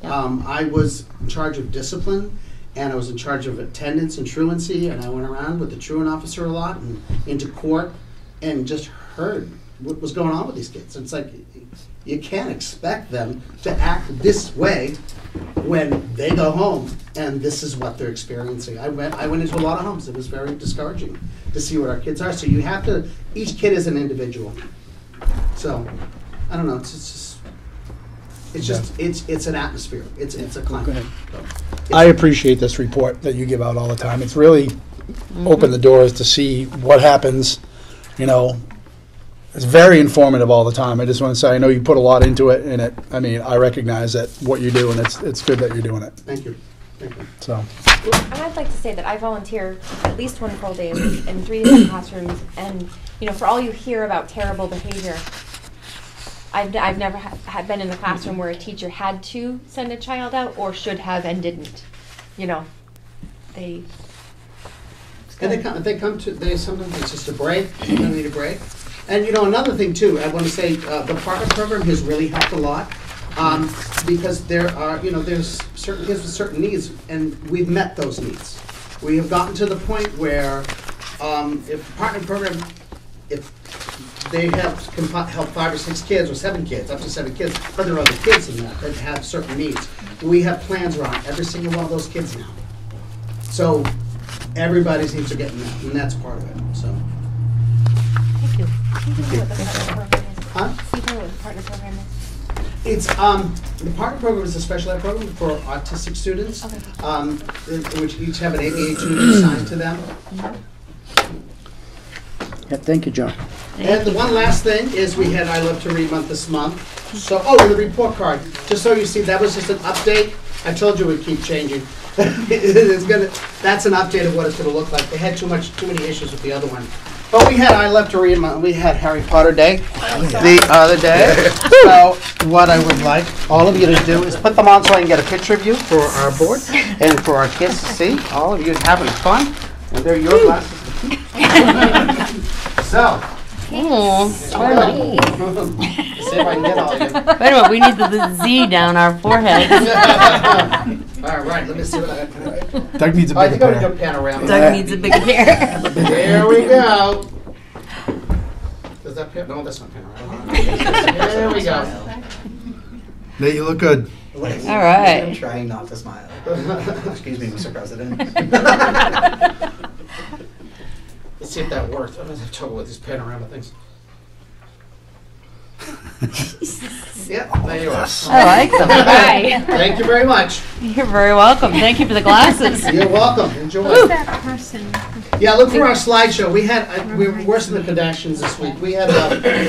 I was in charge of discipline, and I was in charge of attendance and truancy, and I went around with the truant officer a lot and into court and just heard what was going on with these kids. It's like, you can't expect them to act this way when they go home and this is what they're experiencing. I went into a lot of homes. It was very discouraging to see what our kids are. So you have to, each kid is an individual. So, I don't know, it's an atmosphere. It's a climate. I appreciate this report that you give out all the time. It's really opened the doors to see what happens. It's very informative all the time. I just want to say, I know you put a lot into it, and I recognize that what you do, and it's good that you're doing it. Thank you. So, And I'd like to say that I volunteer at least one full day a week in 3 different classrooms, and for all you hear about terrible behavior, I've never had been in a classroom where a teacher had to send a child out or should have and didn't. They. And they sometimes it's just a break, they need a break. And another thing too, I want to say, the partner program has really helped a lot, because there are, there's certain kids with certain needs, and we've met those needs. We have gotten to the point where, if the partner program, if they can help 5 or 6 kids or 7 kids, up to 7 kids, but there are other kids in that have certain needs. We have plans around every single one of those kids now. So everybody's needs are getting met, and that's part of it. So. Thank you. Can you tell me what the partner program is? Huh? Can you tell me what the partner program is? It's the partner program is a special ed program for autistic students, which each have an ABA tutor assigned to them. Yeah, thank you, John. And the one last thing is we had I Love to Read month this month. So, and the report card. Just so you see, that was just an update. I told you it would keep changing. That's an update of what it's gonna look like. They had too many issues with the other one. But we had I Love to Read month. We had Harry Potter Day the other day. So what I would like all of you to do is put them on so I can get a picture of you for our board and for our kids to see. All of you having fun. And they're your glasses. So. Oh, See if I can get all of you. Wait a minute, we need the Z down our forehead. All right, let me see what I can. Doug needs a I bigger think I'm pair. gonna do panorama. Doug needs a bigger pair. There we go. Does that pair? No, that's not panorama. There we go. Nate, you look good. All right. I'm trying not to smile. Excuse me, Mr. President. Let's see if that works. I'm gonna have trouble with these panorama things. Yeah, there you are. I like them. Right. Thank you very much. You're very welcome. Thank you for the glasses. You're welcome. Enjoy. Who's that person? Yeah, look for our slideshow. We were worse than the Kardashians this week. We had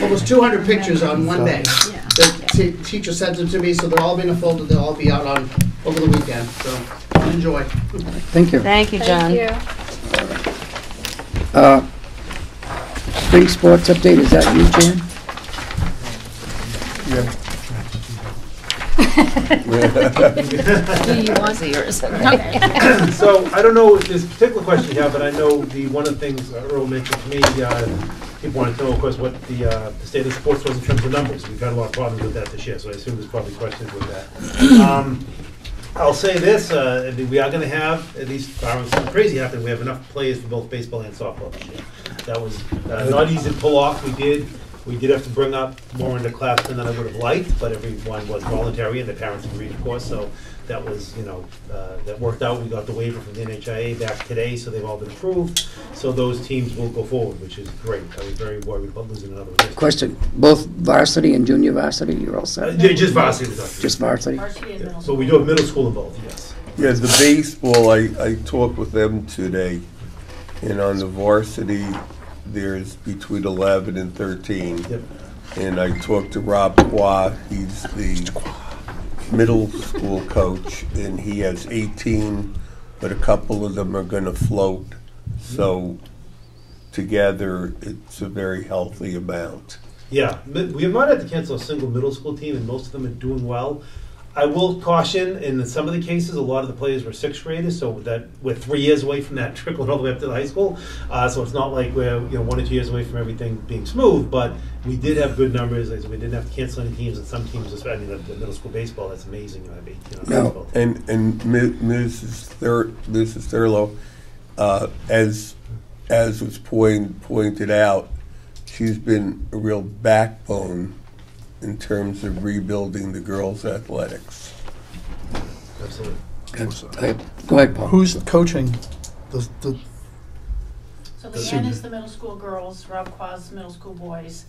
almost 200 pictures on one day. The teacher sent them to me, so they're all in a folder. They'll all be out over the weekend. So enjoy. Thank you. Thank you, John. Thank you. Spring sports update, is that you, Jan? Do you want to yours? Okay. So I don't know this particular question you have, but I know one of the things Earl mentioned to me, people wanted to know, of course, what the state of sports was in terms of numbers. We've had a lot of problems with that this year, so I assume there's probably questions with that. I'll say this, we are going to have, at least something crazy happened, we have enough players for both baseball and softball this year. That was not easy to pull off. We did have to bring up more into Clapton than I would have liked, but everyone was voluntary and the parents agreed, of course, so that was, that worked out. We got the waiver from the NHIA back today, so they've all been approved. So those teams will go forward, which is great. I was very worried about losing another one. Question, both varsity and junior varsity, you're all set? Just varsity. Just varsity? Varsity and middle So school. we do have middle school in both, yes. Yeah, the baseball, I talked with them today, and on the varsity, there's between 11 and 13. Yep. And I talked to Rob Qua, he's the middle school coach, and he has 18, but a couple of them are gonna float. So together, it's a very healthy amount. Yeah, we have not had to cancel a single middle school team, and most of them are doing well. I will caution, in some of the cases, a lot of the players were 6th graders, so that we're 3 years away from that trickling all the way up to the high school. So it's not like we're 1 or 2 years away from everything being smooth, but we did have good numbers. We didn't have to cancel any teams, and some teams, especially the middle school baseball, that's amazing. You have 18 on baseball. And Mrs. Thurlow, as was pointed out, she's been a real backbone in terms of rebuilding the girls' athletics. Absolutely. Go ahead, Paul. Who's coaching the So Leanne is the middle school girls, Rob Quaz middle school boys,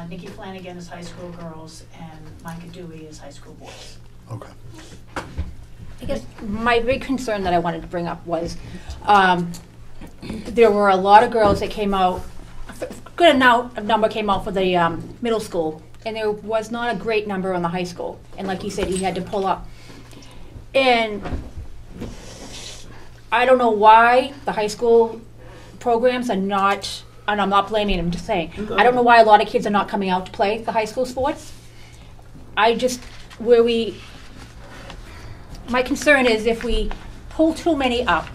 Nikki Flanagan is high school girls, and Micah Dewey is high school boys. Okay. I guess my big concern that I wanted to bring up was there were a lot of girls that came out, a good number came out for the middle school, and there was not a great number on the high school. And like you said, he had to pull up. And I don't know why the high school programs are not, and I'm not blaming them, I'm just saying, I don't know why a lot of kids are not coming out to play the high school sports. My concern is if we pull too many up,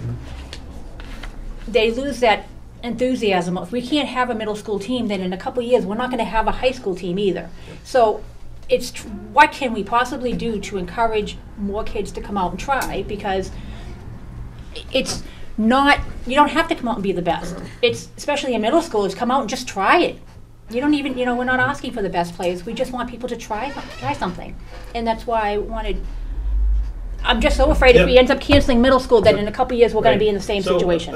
they lose that enthusiasm. If we can't have a middle school team, then in a couple of years, we're not gonna have a high school team either. So what can we possibly do to encourage more kids to come out and try? Because it's not, you don't have to come out and be the best. It's, especially in middle school, is come out and just try it. You don't even, we're not asking for the best players. We just want people to try something. And that's why I'm just so afraid if we end up canceling middle school, that in a couple of years we're going to be in the same situation.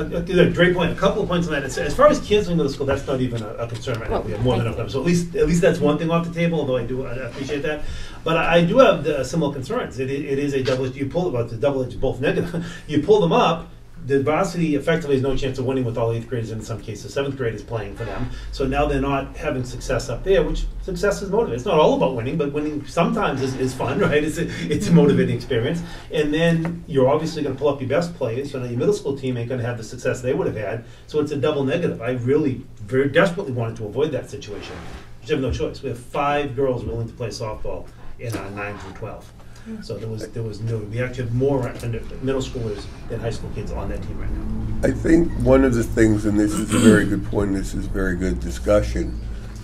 Great point. A couple of points on that. As far as canceling middle school, that's not even a concern right now. We have more than enough time. So at least that's one thing off the table. Although I appreciate that. But I do have similar concerns. It is a double-edged. You pull it's a double-edged, both negative. You pull them up. The varsity effectively has no chance of winning with all 8th graders, and in some cases 7th graders playing for them. So now they're not having success up there, which success is motivating. It's not all about winning, but winning sometimes is fun, right? It's a motivating experience. And then you're obviously going to pull up your best players. So now your middle school team ain't going to have the success they would have had. So it's a double negative. I really very desperately wanted to avoid that situation. We have no choice. We have 5 girls willing to play softball in our 9 through 12. So there was no. We actually have more middle schoolers than high school kids on that team right now. I think one of the things, and this is a very good point, this is very good discussion,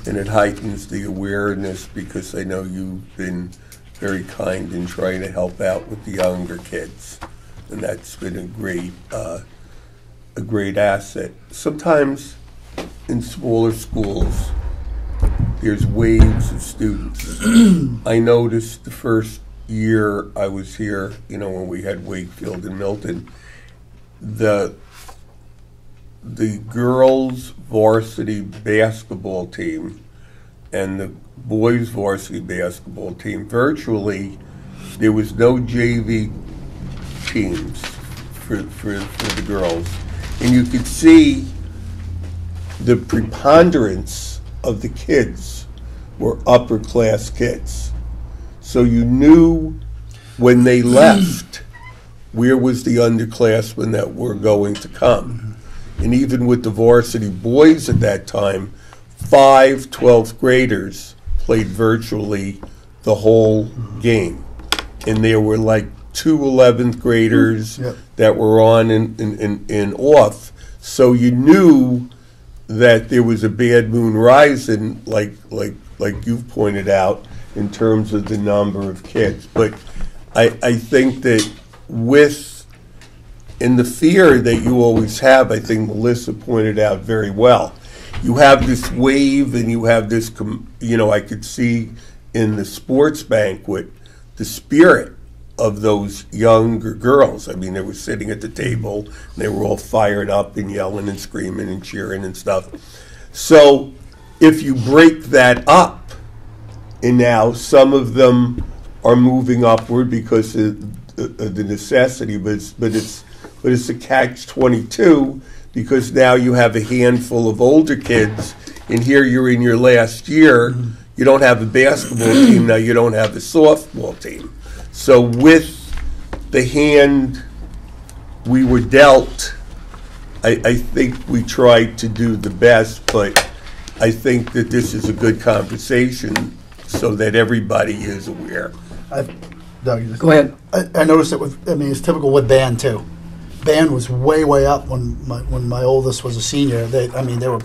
and it heightens the awareness because I know you've been very kind in trying to help out with the younger kids, and that's been a great asset. Sometimes in smaller schools, there's waves of students. I noticed the first year I was here, when we had Wakefield and Milton, the girls' varsity basketball team and the boys' varsity basketball team, virtually there was no JV teams for the girls. And you could see the preponderance of the kids were upper class kids. So you knew when they left where was the underclassmen that were going to come. And even with the varsity boys at that time, 5 12th graders played virtually the whole game. And there were like 2 11th graders that were on and off. So you knew that there was a bad moon rising, like you've pointed out, in terms of the number of kids. But I think that in the fear that you always have, I think Melissa pointed out very well, you have this wave and you have this, I could see in the sports banquet the spirit of those younger girls. I mean, they were sitting at the table and they were all fired up and yelling and screaming and cheering and stuff. So if you break that up, and now some of them are moving upward because of the necessity, but it's a catch-22 because now you have a handful of older kids, and here you're in your last year. You don't have a basketball team now. You don't have a softball team. So with the hand we were dealt, I think we tried to do the best, but I think that this is a good conversation so that everybody is aware. Doug, Go ahead. I noticed it it's typical with band too. Band was way up when my oldest was a senior. They were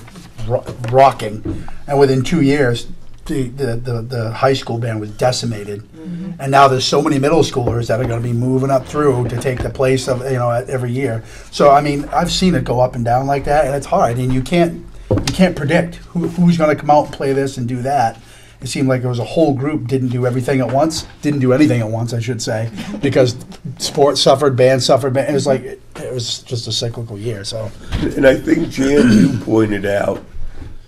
rocking, and within 2 years, the high school band was decimated. Mm-hmm. And now there's so many middle schoolers that are going to be moving up through to take the place of every year. So I've seen it go up and down like that, and it's hard, and you can't predict who's going to come out and play this and do that. It seemed like there was a whole group didn't do anything at once, I should say, because sports suffered, band suffered. It was just a cyclical year. So, and I think Jan, you pointed out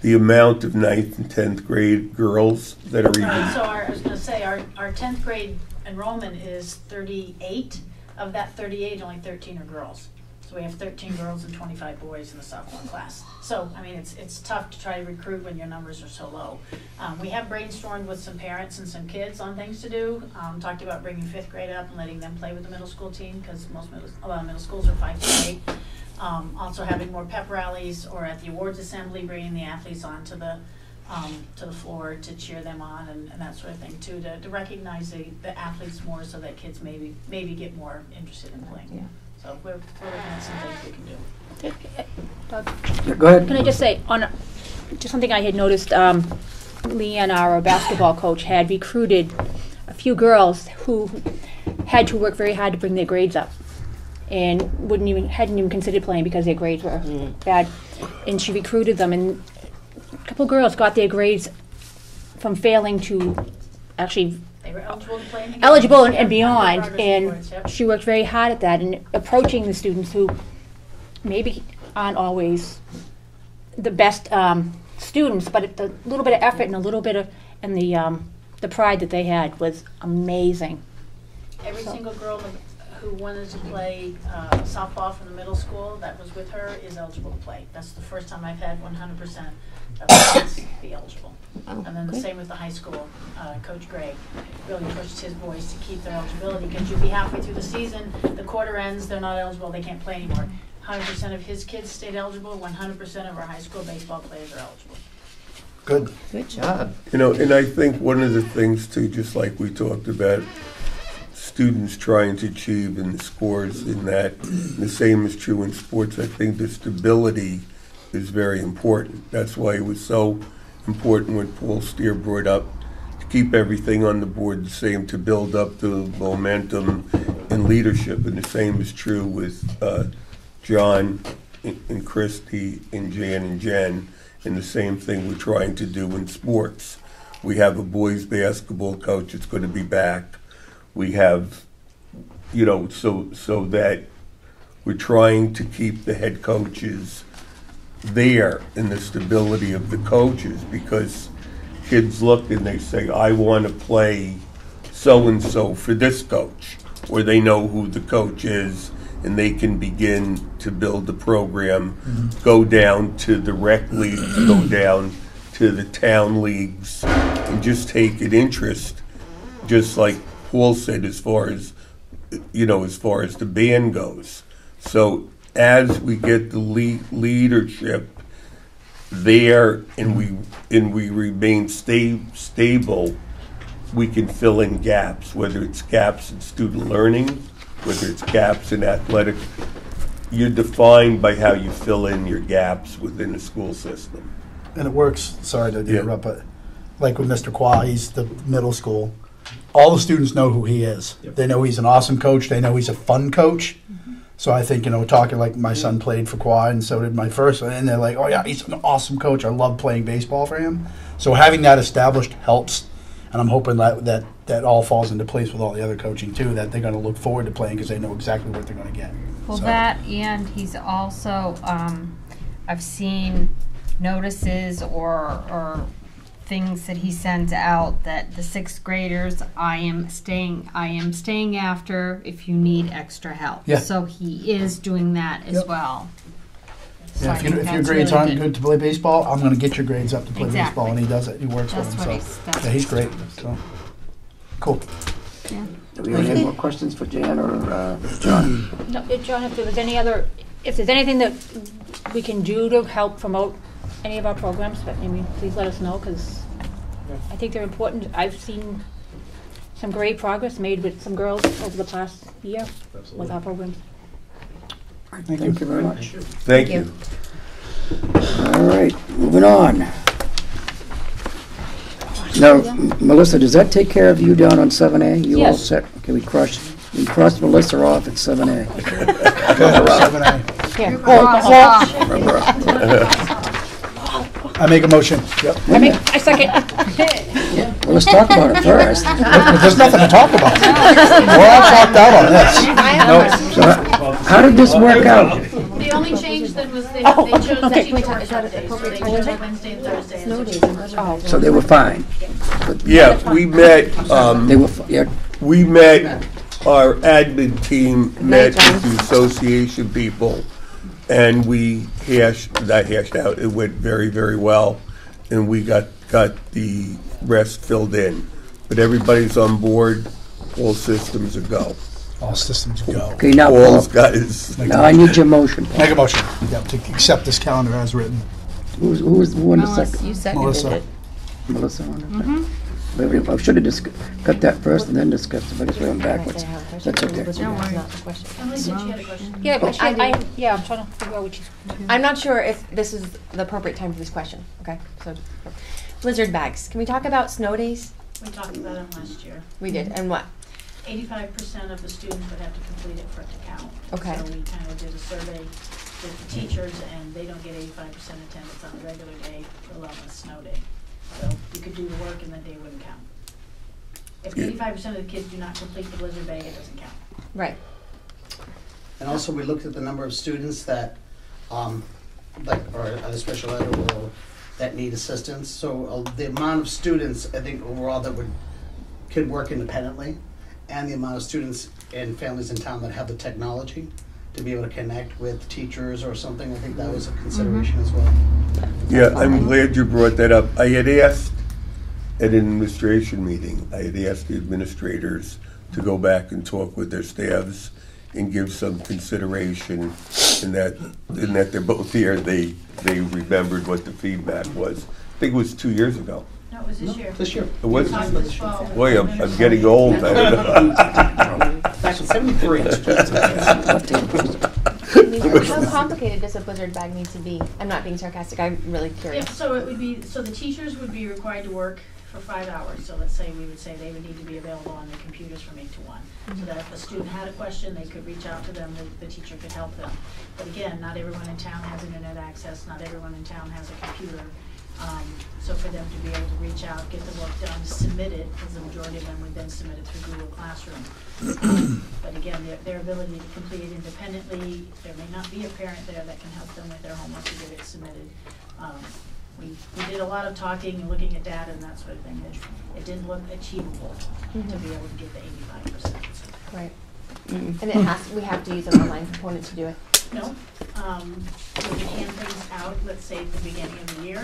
the amount of 9th and 10th grade girls that are even. So I was going to say our 10th grade enrollment is 38. Of that 38, only 13 are girls. So we have 13 girls and 25 boys in the sophomore class. So, I mean, it's tough to try to recruit when your numbers are so low. We have brainstormed with some parents and some kids on things to do. Talked about bringing 5th grade up and letting them play with the middle school team, because a lot of middle schools are 5 to 8. Also having more pep rallies, or at the awards assembly, bringing the athletes onto the floor to cheer them on, and that sort of thing too, to recognize the athletes more, so that kids maybe get more interested in playing. Yeah. So we're looking at some things we can do. Doug? Yeah, go ahead. Can I just say, just something I had noticed, Leanne, our basketball coach, had recruited a few girls who had to work very hard to bring their grades up, and hadn't even considered playing because their grades were bad. And she recruited them, and a couple of girls got their grades from failing to actually They were eligible to play in the eligible games. and beyond, Progress and reports, yep. she worked very hard at that, and approaching the students who maybe aren't always the best students, but the little bit of effort and a little bit of, and the pride that they had was amazing. Every single girl who wanted to play softball from the middle school that was with her is eligible to play. That's the first time I've had 100% of the kids be eligible. Oh, And then the good. same with the high school. Coach Gray really pushed his boys to keep their eligibility, because you'll be halfway through the season, the quarter ends, they're not eligible, they can't play anymore. 100% of his kids stayed eligible, 100% of our high school baseball players are eligible. Good. Good job. You know, and I think one of the things too, just like we talked about, students trying to achieve in the scores, in that the same is true in sports. I think the stability is very important. That's why it was so important when Paul Steer brought up to keep everything on the board the same, to build up the momentum and leadership. And the same is true with John and Christy and Jan and Jen, and the same thing we're trying to do in sports. We have a boys basketball coach that's going to be back. We have, you know, so that we're trying to keep the head coaches there in the stability of the coaches, because kids look and they say, I want to play so-and-so for this coach, or they know who the coach is, and they can begin to build the program, go down to the rec leagues, go down to the town leagues, and just take an interest, just like Paul said, as far as, you know, as far as the band goes. So as we get the leadership there, and we remain stable, we can fill in gaps, whether it's gaps in student learning, whether it's gaps in athletic. You're defined by how you fill in your gaps within the school system. And it works, sorry to interrupt, but like with Mr. Qua, he's the middle school. All the students know who he is. Yep. They know he's an awesome coach. They know he's a fun coach. So I think, you know, talking like my son played for Qua, and so did my first one, and they're like, oh yeah, he's an awesome coach. I love playing baseball for him. So having that established helps, and I'm hoping that all falls into place with all the other coaching too, that they're going to look forward to playing because they know exactly what they're going to get. Well, So- that, and he's also, I've seen notices or things that he sends out that the 6th graders, I am staying after if you need extra help. Yeah. So he is doing that as Yep. well. So Yeah, I if think your that's grades really aren't good to play baseball, I'm going to get your grades up to play Exactly. baseball, and he does it. He works That's with what them. he's- So that's yeah, he's what great. So cool. Yeah. Do we have any more questions for Jan or John? No, John, if there's anything that we can do to help promote any of our programs, but I mean, please let us know, because I think they're important. I've seen some great progress made with some girls over the past year with our programs. Thank you very much. Thank you. All right, moving on. Now, Melissa, does that take care of you down on 7A? You all Yes. set? Okay, we crossed Melissa off at 7A. Here. Remember. I make a motion. Yep. I second. Well, let's talk about it first. There's nothing to talk about. We're all talked out on this. So how did this work out? The only change then was they Oh, chose the okay. teacher workshop days, so they chose Wednesday and Thursday as the teacher. So they were fine. Yeah, we met, They were, yeah, we met our admin team night, met John. with the association people, and we hashed out. It went very, very well, and we got the rest filled in. But everybody's on board. All systems are go. All systems go. Okay, now, Paul's Paul, got his. now I need your motion, Paul. Make a motion, yeah, to accept this calendar as written. Who won the second? You seconded Melissa. it. Melissa on it? I should have got that first and then discussed it, but I guess we went backwards. That's okay. Emily said she had a question. Yeah, but I'm trying to figure out what she's. I'm not sure if this is the appropriate time for this question. Okay, so blizzard bags. Can we talk about snow days? We talked about them last year. We did, and what? 85% of the students would have to complete it for it to count. Okay. So we kind of did a survey with the teachers, and they don't get 85% attendance on a regular day, let alone a snow day. So you could do the work and the day wouldn't count. If 85% of the kids do not complete the blizzard bag, it doesn't count. Right. And also, we looked at the number of students that, like, or at a special ed or that need assistance. So the amount of students, I think, overall that could work independently, and the amount of students and families in town that have the technology to be able to connect with teachers or something, I think that was a consideration as well. Yeah, I'm glad you brought that up. I had asked at an administration meeting, I had asked the administrators to go back and talk with their staffs and give some consideration, in that they're both here, they remembered what the feedback was. I think it was 2 years ago. No, it was this year. This year. It was, We talked this fall with boy, the I'm getting old. I don't know. Back in '73. How complicated does a blizzard bag need to be? I'm not being sarcastic. I'm really curious. Yeah, so it would be, so the teachers would be required to work for 5 hours. So let's say, we would say they would need to be available on their computers from 8 to 1. So that if a student had a question, they could reach out to them, the teacher could help them. But again, not everyone in town has internet access, not everyone in town has a computer. So for them to be able to reach out, get the work done, submit it, because the majority of them would then submit it through Google Classroom. But again, their ability to complete it independently, there may not be a parent there that can help them with their homework to get it submitted. We did a lot of talking and looking at data and that sort of thing. It didn't look achievable to be able to get the 85%. Right. And it has. We have to use an online component to do it. No. We can hand things out, let's say at the beginning of the year,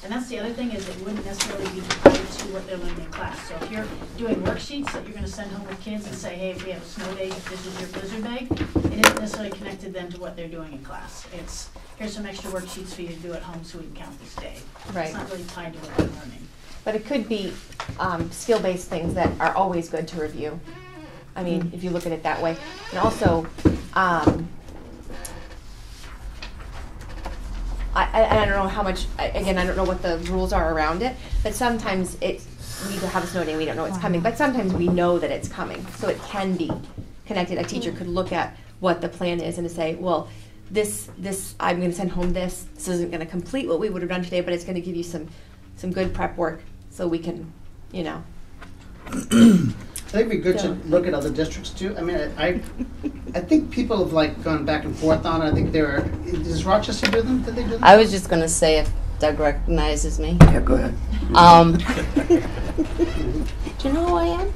and that's the other thing, is it wouldn't necessarily be tied to what they're learning in class. So if you're doing worksheets that you're going to send home with kids and say, hey, if we have a snow day, this is your blizzard bag, it isn't necessarily connected then to what they're doing in class. It's, here's some extra worksheets for you to do at home so we can count this day. Right. It's not really tied to what they're learning. But it could be skill-based things that are always good to review. I mean, if you look at it that way. And also, I don't know how much, again, I don't know what the rules are around it, but sometimes we have a snow day and we don't know it's coming, but sometimes we know that it's coming, so it can be connected. A teacher could look at what the plan is and to say, well, this I'm going to send home this isn't going to complete what we would have done today, but it's going to give you some good prep work so we can, you know. I think it'd be good to look at other districts too. I mean, I think people have like gone back and forth on it. I think does Rochester do them? Did they do them? I was just going to say, if Doug recognizes me. Yeah, go ahead. Do you know who I am?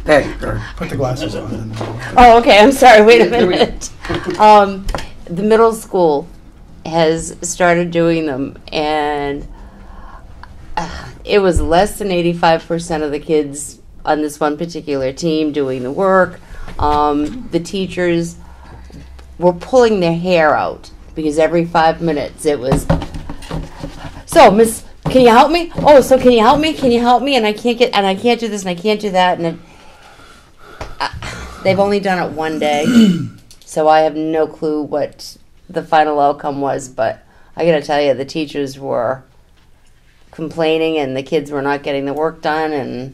Hey, Put the glasses on. Oh, okay. I'm sorry. Wait a minute. The middle school has started doing them, and it was less than 85% of the kids on this one particular team doing the work. The teachers were pulling their hair out because every 5 minutes it was, so Miss, can you help me? Oh, so can you help me? Can you help me? And I can't do this and I can't do that. And they've only done it one day, so I have no clue what the final outcome was. But I got to tell you, the teachers were complaining and the kids were not getting the work done.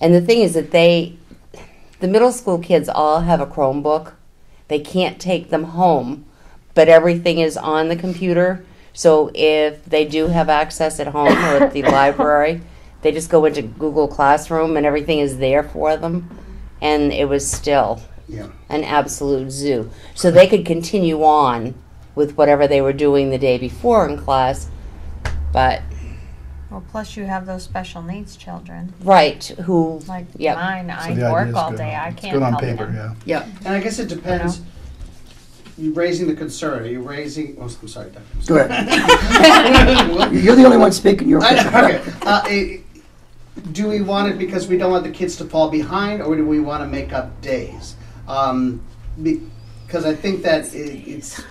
And the thing is that the middle school kids all have a Chromebook. They can't take them home, but everything is on the computer. So if they do have access at home or at the library, they just go into Google Classroom and everything is there for them. And it was still an absolute zoo. So they could continue on with whatever they were doing the day before in class, but Well, plus you have those special needs children. Right, who, Like yep. mine, So I the work idea's all good. day. I It's can't good on help paper, them. yeah. Yep. And I guess it depends, you're raising the concern, are you raising, oh, I'm sorry, Doug. Go ahead. You're the only one speaking. You're Okay. Do we want it because we don't want the kids to fall behind, or do we want to make up days? Because I think that it's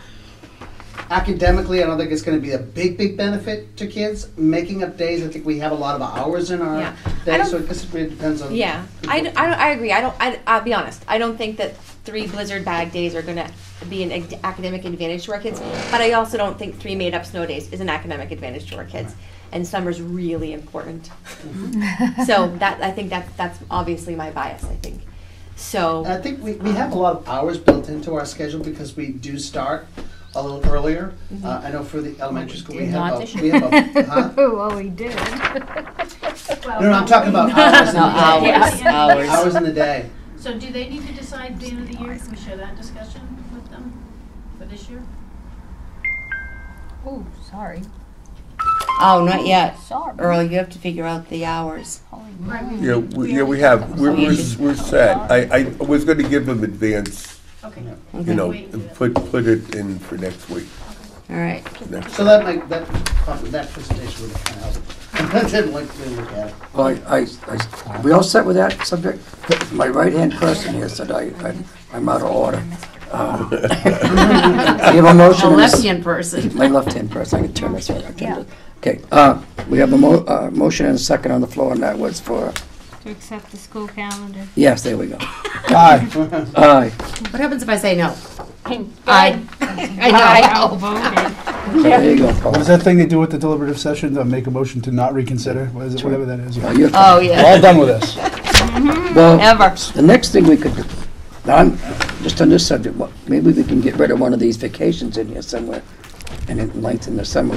academically, I don't think it's going to be a big benefit to kids. Making up days, I think we have a lot of hours in our day, so I guess it really depends on. Yeah, I agree. I'll be honest. I don't think that 3 blizzard bag days are going to be an academic advantage to our kids, but I also don't think 3 made up snow days is an academic advantage to our kids. And summer's really important. So I think that's obviously my bias, I think. So I think we have a lot of hours built into our schedule because we do start a little earlier. I know for the elementary school we have a huh? Well, we did. No, I'm talking about hours in the day. Hours. Hours in the day. So do they need to decide at the end of the year? Can we share that discussion with them for this year? Oh, sorry. Oh, not yet. Sorry. Earl, you have to figure out the hours. Yeah, we have, we're set. I was gonna give them advance, Okay. you know, put it in for next week. All right. So that presentation would kind of help. I didn't look at it. Well, we all set with that subject? My right-hand person here said I'm out of order. We have a motion. A left-hand person. My left-hand person, I can turn this around. Okay, we have a motion and a second on the floor, and that was for, To accept the school calendar. yes, there we go. Aye. Aye. What happens if I say no? Aye. I know. I outvoted. There you go, Paul. What is that thing they do with the deliberative sessions? Make a motion to not reconsider? What is it? Whatever that is. Yeah. You're Oh, yeah. We're all done with this. Well, Ever. the next thing we could do, just on this subject, maybe we can get rid of one of these vacations in here somewhere, and then lengthen the summer.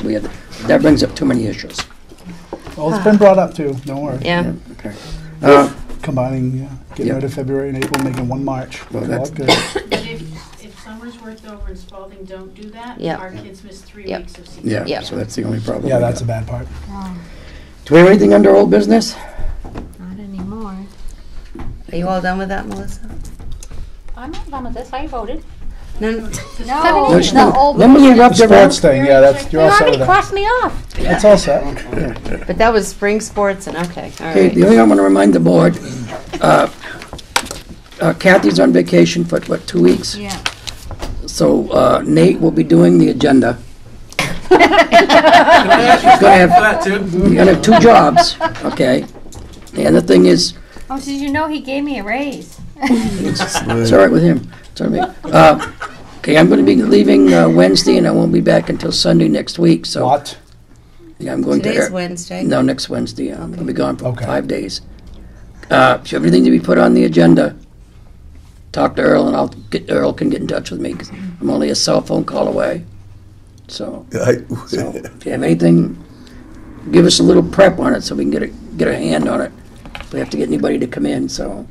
That brings up too many issues. Well, it's been brought up too. Don't worry. Yeah. Okay. Combining, getting rid of February and April, making one March. Well, It's all that's good. But if summer's worked over and Spalding don't do that, Yep. our kids miss 3 Yep. weeks of season. Yeah, Yep. so that's the only problem. Yeah, we that's a got. bad part. Do we have anything under old business? Not anymore. Are you all done with that, Melissa? I'm not done with this. I voted. No. No, No, she- the old. Let me interrupt The you. sports thing, yeah, that's, you're You all set already with that. crossed me off. That's all set. But that was spring sports and okay. All Okay, right. the only thing I want to remind the board, Kathy's on vacation for, 2 weeks? Yeah. So Nate will be doing the agenda. Can I He's gonna have, that too? you're gonna have 2 jobs, okay? The other thing is, Oh, did you know he gave me a raise? it's all right with him, it's all right with me. Okay, I'm gonna be leaving Wednesday, and I won't be back until Sunday next week, so. What? Yeah, I'm going to. Today's Wednesday. No, next Wednesday. I'm gonna be gone for Okay. 5 days. If you have anything to be put on the agenda, talk to Earl, and Earl can get in touch with me, because I'm only a cell phone call away. So if you have anything, give us a little prep on it so we can get a hand on it. If we have to get anybody to come in, so.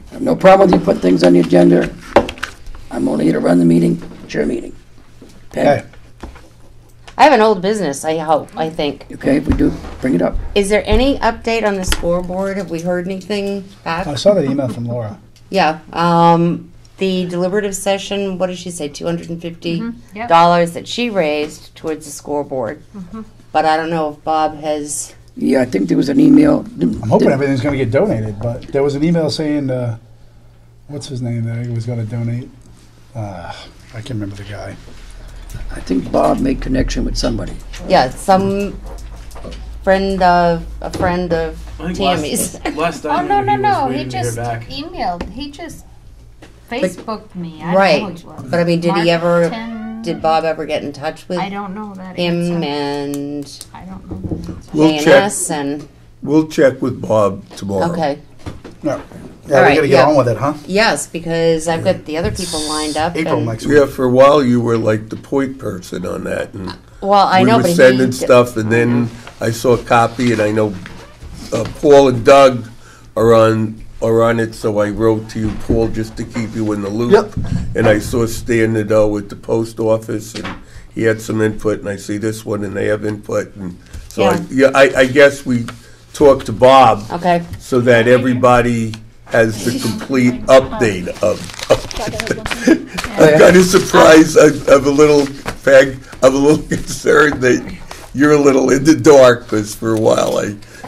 I have no problem with you putting things on the agenda. I'm only here to run the meeting. It's your meeting. Okay. Peg? I have an old business, I think. Okay, if we do, bring it up. Is there any update on the scoreboard? Have we heard anything back? I saw that email from Laura. Yeah. The deliberative session, what did she say, $250 Yep. that she raised towards the scoreboard. But I don't know if Bob has. Yeah, I think there was an email. I'm hoping everything's going to get donated, but there was an email saying, what's his name that he was going to donate? I can't remember the guy. I think Bob made connection with somebody. Yeah, some friend of a friend of I think Tammy's. last Oh, time no, he was He waiting to hear just back. emailed. He just Facebooked me. I Right. don't know who it was. But I mean, did he ever, Martin- did Bob ever get in touch with I don't know that him answer. and I don't know that answer. We'll JNS and, We'll check with Bob tomorrow. okay. No. All Yeah, we right, got to get yeah. on with it, huh? Yes, because I've got the other people lined up. April and- next week. Yeah, for a while you were like the point person on that, and Well, I know, we but were he. sending stuff, and then I saw a copy, and I know Paul and Doug are on it, so I wrote to you, Paul, just to keep you in the loop. Yep. And I saw Stan Nadeau at the post office, and he had some input, and I see this one, and they have input, and So I guess we talked to Bob. Okay. So that everybody has the complete update of. I'm kind of surprised. I'm a little concerned that you're a little in the dark, because for a while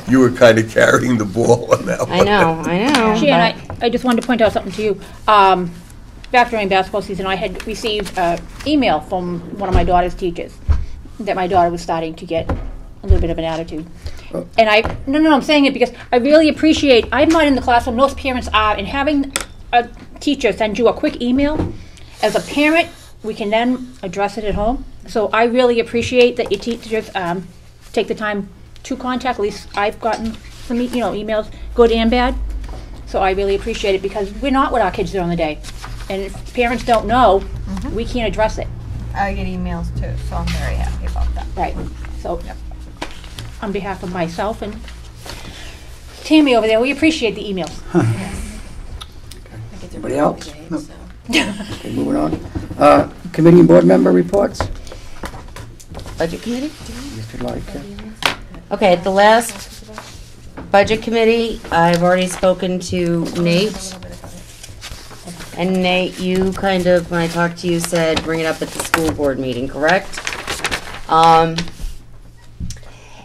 you were kind of carrying the ball on that one. I know. Shan, I just wanted to point out something to you. Back during basketball season, I had received an email from one of my daughter's teachers that my daughter was starting to get a little bit of an attitude. And I'm saying it because I really appreciate, I'm not in the classroom, most parents are, and having a teacher send you a quick email, as a parent, we can then address it at home. So I really appreciate that your teachers take the time to contact. At least I've gotten some emails, good and bad. So I really appreciate it, because we're not with our kids during the day. And if parents don't know, we can't address it. I get emails too, so I'm very happy about that. Right. So, on behalf of myself and Tammy over there, we appreciate the emails. Anybody else? No. Okay, moving on. Committee and board member reports? Budget committee? If you'd like. Okay, at the last budget committee, I've already spoken to Nate. And Nate, you kind of, when I talked to you, said bring it up at the school board meeting, correct?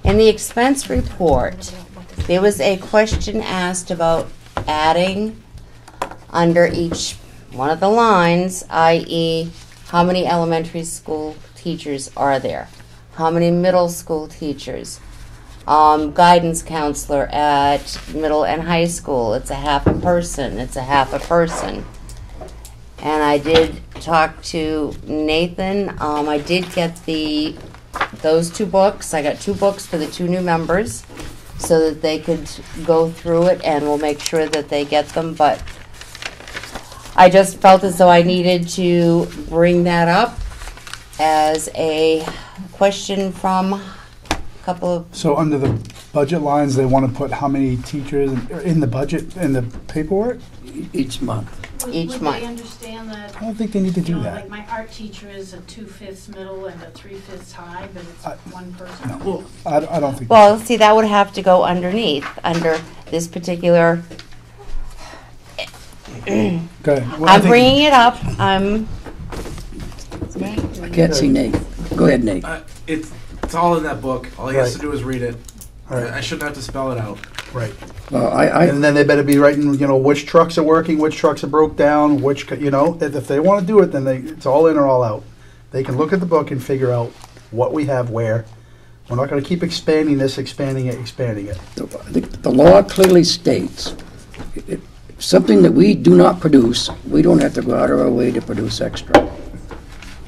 In the expense report, there was a question asked about adding under each one of the lines, i.e., how many elementary school teachers are there? How many middle school teachers? Guidance counselor at middle and high school, it's a half a person, And I did talk to Nathan. I did get those 2 books. I got 2 books for the 2 new members so that they could go through it, and we'll make sure that they get them. But I just felt as though I needed to bring that up as a question from a couple of... So under the budget lines, they want to put how many teachers in the budget, in the paperwork? Each month. Would they understand that? I don't think they need to do that. Like my art teacher is a 2/5 middle and a 3/5 high, but it's one person. No. Well, I don't think. Well, see, that would have to go underneath, under this particular... Good. Well, I'm bringing it up. I can't see Nate. Go ahead, Nate. It's all in that book. All he has to do is read it. Right. I shouldn't have to spell it out. Right. Well, and then they better be writing, which trucks are working, which trucks are broke down, if they want to do it, then it's all in or all out. They can look at the book and figure out what we have where. We're not going to keep expanding this, expanding it. The law clearly states, something that we do not produce, we don't have to go out of our way to produce extra.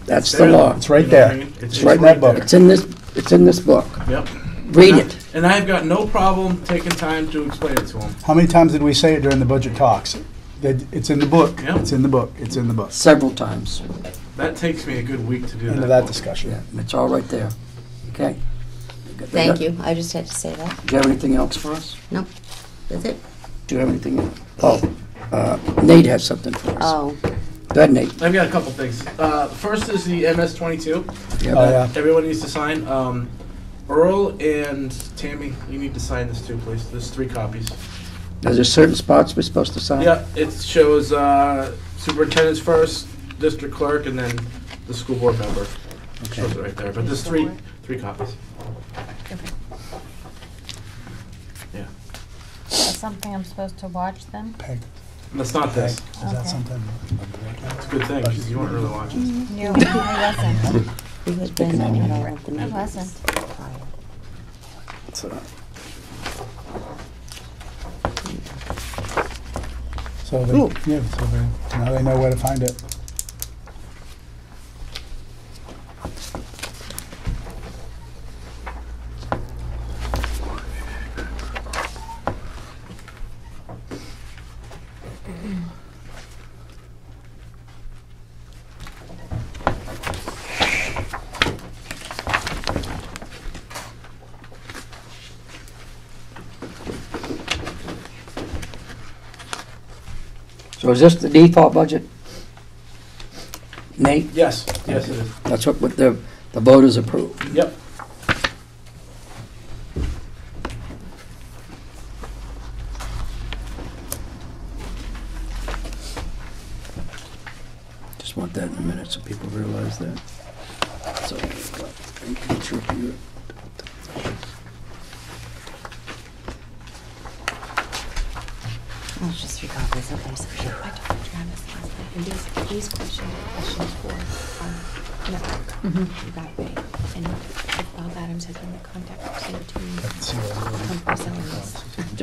That's the law. It's right there. It's right in that book. It's in this book. Yep. Read it. And I've got no problem taking time to explain it to him. How many times did we say it during the budget talks? It's in the book. Yep. It's in the book. It's in the book. Several times. That takes me a good week to do Into that. that discussion. Yeah, it's all right there. Okay. Thank you. I just had to say that. Do you have anything else for us? No. That's it. Do you have anything else? Oh, Nate has something for us. Oh. Go ahead, Nate. I've got a couple things. First is the MS-22. Yeah. Oh, yeah. Everyone needs to sign. Earl and Tammy, you need to sign this too, please. There's 3 copies. Is there certain spots we're supposed to sign? Yeah, it shows superintendent's first, district clerk, and then the school board member. Okay. Shows it right there. But there's 3 copies. Yeah. That's something I'm supposed to watch then? Peg. That's not this. Is that something? It's a good thing, because you weren't really watching. You, I wasn't. I I wasn't. So now they know where to find it. So is this the default budget? Nate? Yes, it is. That's what the voters approved. Yep. Just want that in a minute so people realize that. So, contribute. Oh, it's just 3 copies. Okay, so I told Travis last night, and these questions are questions for network, that way. And if Bob Adams has been the contact person to selling this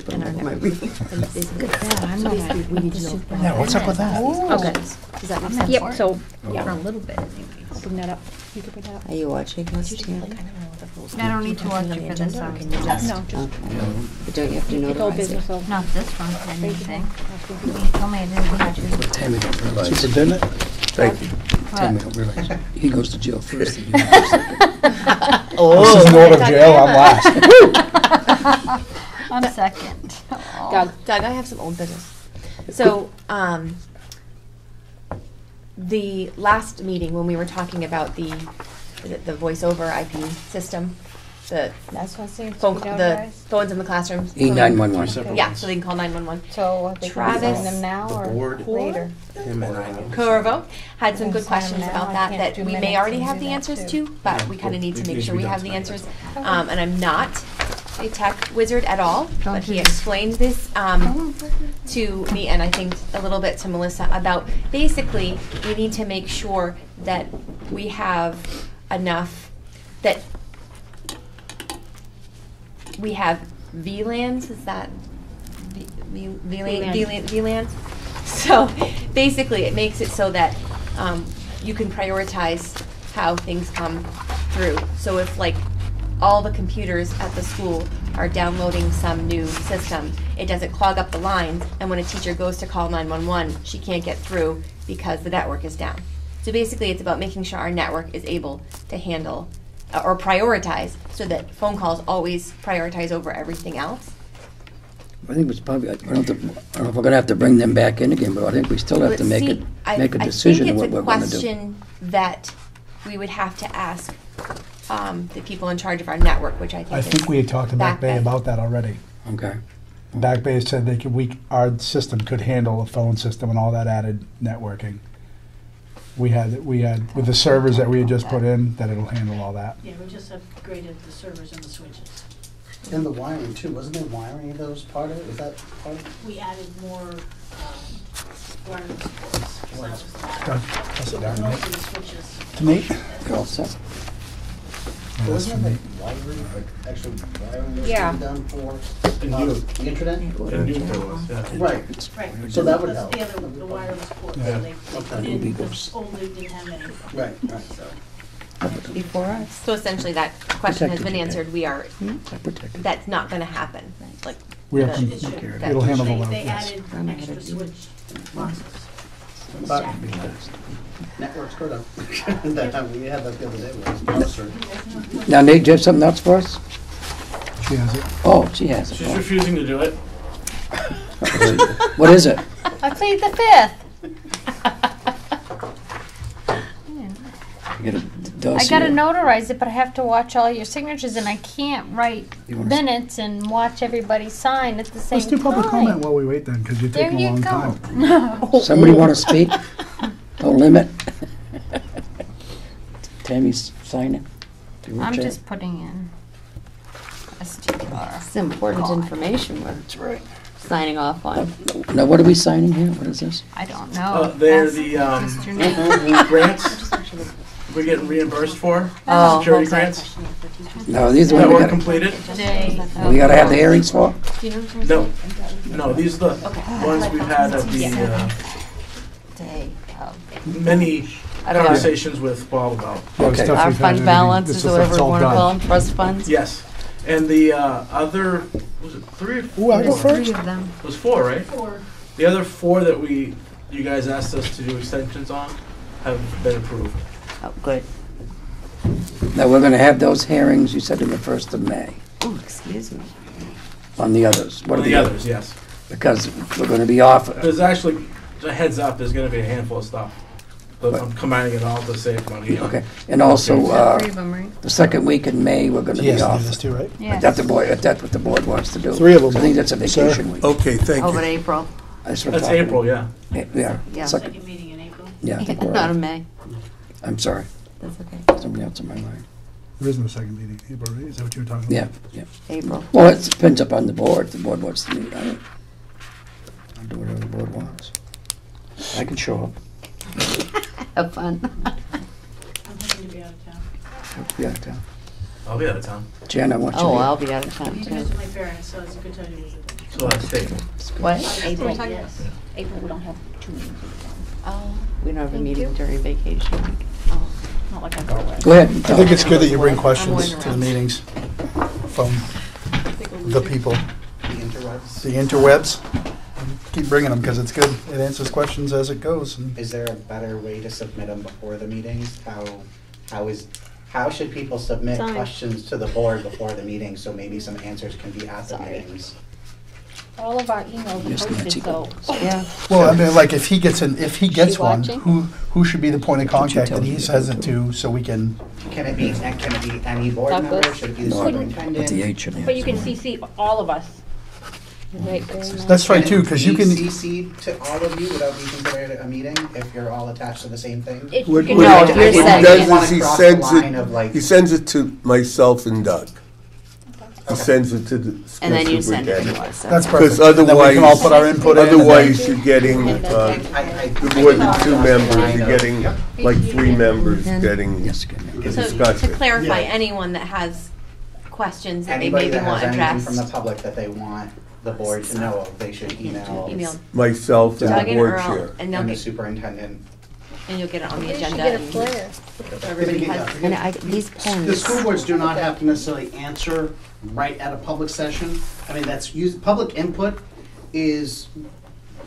in our network. And basically, I'm not basically, we need to know. Yeah, what's up with that? Okay. Does that make sense? Yep, so, Yeah, for a little bit anyway. I'll bring that up. You can bring that up. Are you watching this, Tammy? I don't need to watch it for this one. Can you just? No, just, But don't you have to it's all notarize business, it? so. Not this one, anything. Anything. You told me I didn't have to. Tammy don't realize. Superintendent? Thank you. Tammy don't realize. He goes to jail first. And you go second. This is an order of jail, I'm last. I'm second. Doug. Doug, I have some old business. So, the last meeting when we were talking about the voice over IP system, the That's what I'm saying. phone, the phones in the classrooms. E911. Yeah, so they can call 911. So they can Travis, sign them now or board, later? him and I know. Corvo had some You good can sign questions them now. about I that can't that do we may minutes already and have do the that answers too. to, but we kind of need to It make needs sure to we be have done the answers. tonight. And I'm not a tech wizard at all, but he do explained this to me and I think a little bit to Melissa about basically we need to make sure that we have enough, that we have VLANs, is that VLANs? So basically it makes it so that you can prioritize how things come through. So if like all the computers at the school are downloading some new system, it doesn't clog up the lines, and when a teacher goes to call 911, she can't get through because the network is down. So basically it's about making sure our network is able to handle or prioritize so that phone calls always prioritize over everything else. I think it's probably, I don't know if we're gonna have to bring them back in again, but I think we still have to make a decision on what we're gonna do. I think it's a question that we would have to ask the people in charge of our network, which I think I is think we had talked to Back Bay Bay. about that already. Okay. Back Bay said they could, our system could handle the phone system and all that added networking. We had, with the servers that we had just put in, that it'll handle all that. Yeah, we just upgraded the servers and the switches. And the wiring too, wasn't there wiring that was part of it? Was that part of it? We added more wireless ports. So that was that. Doug, pass it down, Most Nate. of the switches. To Nate? You're all set. Yeah, that's Wasn't for it Nate. like wiring, like actual wiring that was Yeah. being done for And the internet? And you there was, yeah. Right. Right. So that would That's help. the other, the wireless ports, Yeah. so they put Okay. in, the old they didn't have any. Right, right. So, Before us. So essentially that question has Protected been you, answered, we are, I protected. that's not gonna happen, like. We have the- to- it should. that- It'll handle the They, load, they yes. added I'm extra ahead of you. switch boxes. for the But- staff. Network's good. That time we had that the other day, it was monster. Now, Nate, do you have something else for us? She has it. Oh, she has She's it. refusing to do it. What is it? I plead the fifth. You get a I dossier. gotta notarize it, but I have to watch all your signatures, and I can't write You wanna- minutes and watch everybody sign at the same Let's do public time. comment while we wait then, because you're There taking a you long go. time. Somebody want to speak? No limit? Tammy's signing? Do you I'm check? just putting in STR. It's important information we're signing off on. Now, what are we signing here? What is this? I don't know. They're Ask the Mr. Nate. grants we're getting reimbursed for, Oh. security grants No, these are that what we were gotta, completed. we gotta have the hearings for? No, these are the ones we've had at the Day of. many I don't know. conversations with Bob about. Okay. Stuff Our we've had fund everything- balance this is stuff whatever that's we all want to done. call them, trust funds. Yes, and the other, was it 3 or 4? Ooh, I go Three first? of them. It was 4, right? Or The other 4 that you guys asked us to do extensions on have been approved. Oh, good. Now, we're gonna have those hearings, you said in the 1st of May, Oh, excuse me. on the others. What One are of the others, yes. Because we're gonna be off. There's actually, a heads up, there's gonna be a handful of stuff. But I'm combining it all to save money. Okay, and also, Three of them, right? the second week in May, we're gonna He be has to do off. this too, right? Yes. That's what the board wants to do. 3 of them, I think that's a sir. vacation week. Okay, thank Over you. April. That's what I'm That's talking April, yeah. about. Yeah. Yeah. Second- second meeting in April. Yeah, I think we're Not on. in May. I'm sorry. That's okay. Something else in my mind. There is no second meeting, April, right? Is that what you were talking Yeah, about? yeah. April. Well, it depends upon the board. If the board wants to meet, I'll do whatever the board wants. I can show up. Have fun. I'm hoping to be out of town. Be out of town. I'll be out of town. Jan, I want you to. Oh, be- I'll be out of town You too. visit my parents, so it's a good time to visit them. So that's safe. What? April, Yes. April, we don't have 2 meetings. Oh, we don't have a Thank meeting you. during vacation week. Oh, not like I go away. Go ahead. I think it's good that you bring I'm questions going to the around. meetings from the people, The interwebs. the interwebs. Keep bringing them because it's good. It answers questions as it goes. And Is there a better way to submit them before the meetings? How should people submit Fine. questions to the board before the meeting, so maybe some answers can be at the Sorry. meetings? All of our emails are Yes, Nancy. posted, so. Yeah. well, I mean, like if he gets She one, watching? who should be the point of contact tell that he me? says it to so we can? Can it be any board Douglas? member? Should it be the No, superintendent? At the H and But you can CC all of us. Right, very nice. That's right too, because you can. Be CC'd to all of you without being considered a meeting if you're all attached to the same thing? It- What, you what can- No, he- if you're what he sending does it. is he Across the sends line of, like- he sends it to myself and Doug. He sends it to the school And then you send it to superintendent. us. That's okay. perfect. Because And then we can all put our input in. and then- otherwise you're getting, I more than 2 members, you're getting like 3 members getting Yes, again. a So to discussion. clarify, Yeah. anyone that has questions that they Anybody maybe that want has anything from the addressed, public that they want the board to know of, they should email email Myself and Doug the and board Earl, chair. and they'll and the get, superintendent. and you'll get it on the You should agenda. get a and- flare. So everybody has. And these The pens. school boards do not have to necessarily answer right at a public session. I mean, public input is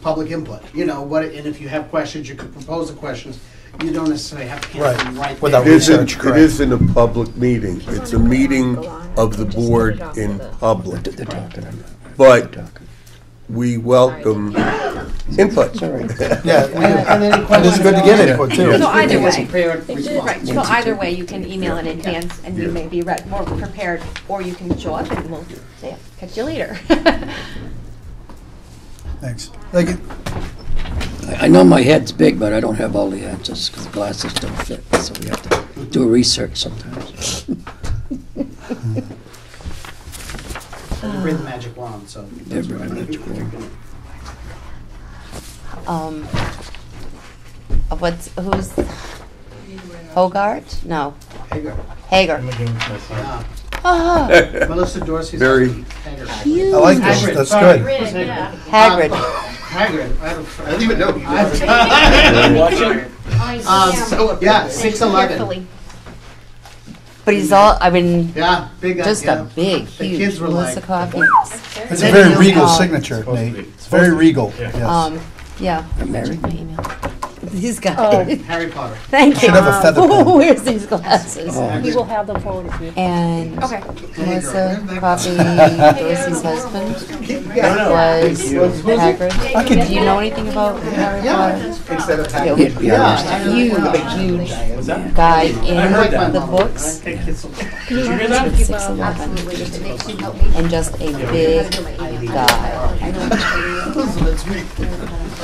public input, you know, and if you have questions, you could propose the questions. You don't necessarily have to answer them right Without there. research, It correct. isn't a public meeting, it's a meeting of the board in public. They're talking. But They're talking. we welcome input. It's all right. Yeah, And any and it's questions good to at get all? input too. So either way, Prepared response. right, so either way, you can email in advance and you may be more prepared, or you can show up and we'll say, catch you later. Thanks. Like, I know my head's big, but I don't have all the answers because the glasses don't fit. So we have to do research sometimes. You bring the magic wand, so. Yeah, bring the magic wand. Who's Hogart? No, Hager. Hager. Yeah. Ah, Melissa Dorsey's Very- husband, Hager. Cute. I like this. Hagrid, That's sorry. good. Who's Yeah. Hagrid. Hagrid. I don't even know. Yeah, 6'11". Carefully. But he's all, I mean, Yeah, big guy. just yeah. a big, The huge kids were Melissa like, Coffee. It's a very regal Um, signature, supposed to Nate. be. It's very regal. Yeah. Yes. Yeah. I'm married. My email. These guys. Harry Potter. Thank you. Should have a feather pen. Where's these glasses? Oh. We will have them forwarded to you. And Okay. Melissa Coffee, Dorsey's husband, was Hagrid. I could- Do you know anything about Harry Potter? Instead of Yeah, having. Yeah. Huge that? guy heard that. in the books. Did you hear that? It's 6'11", and just a big guy.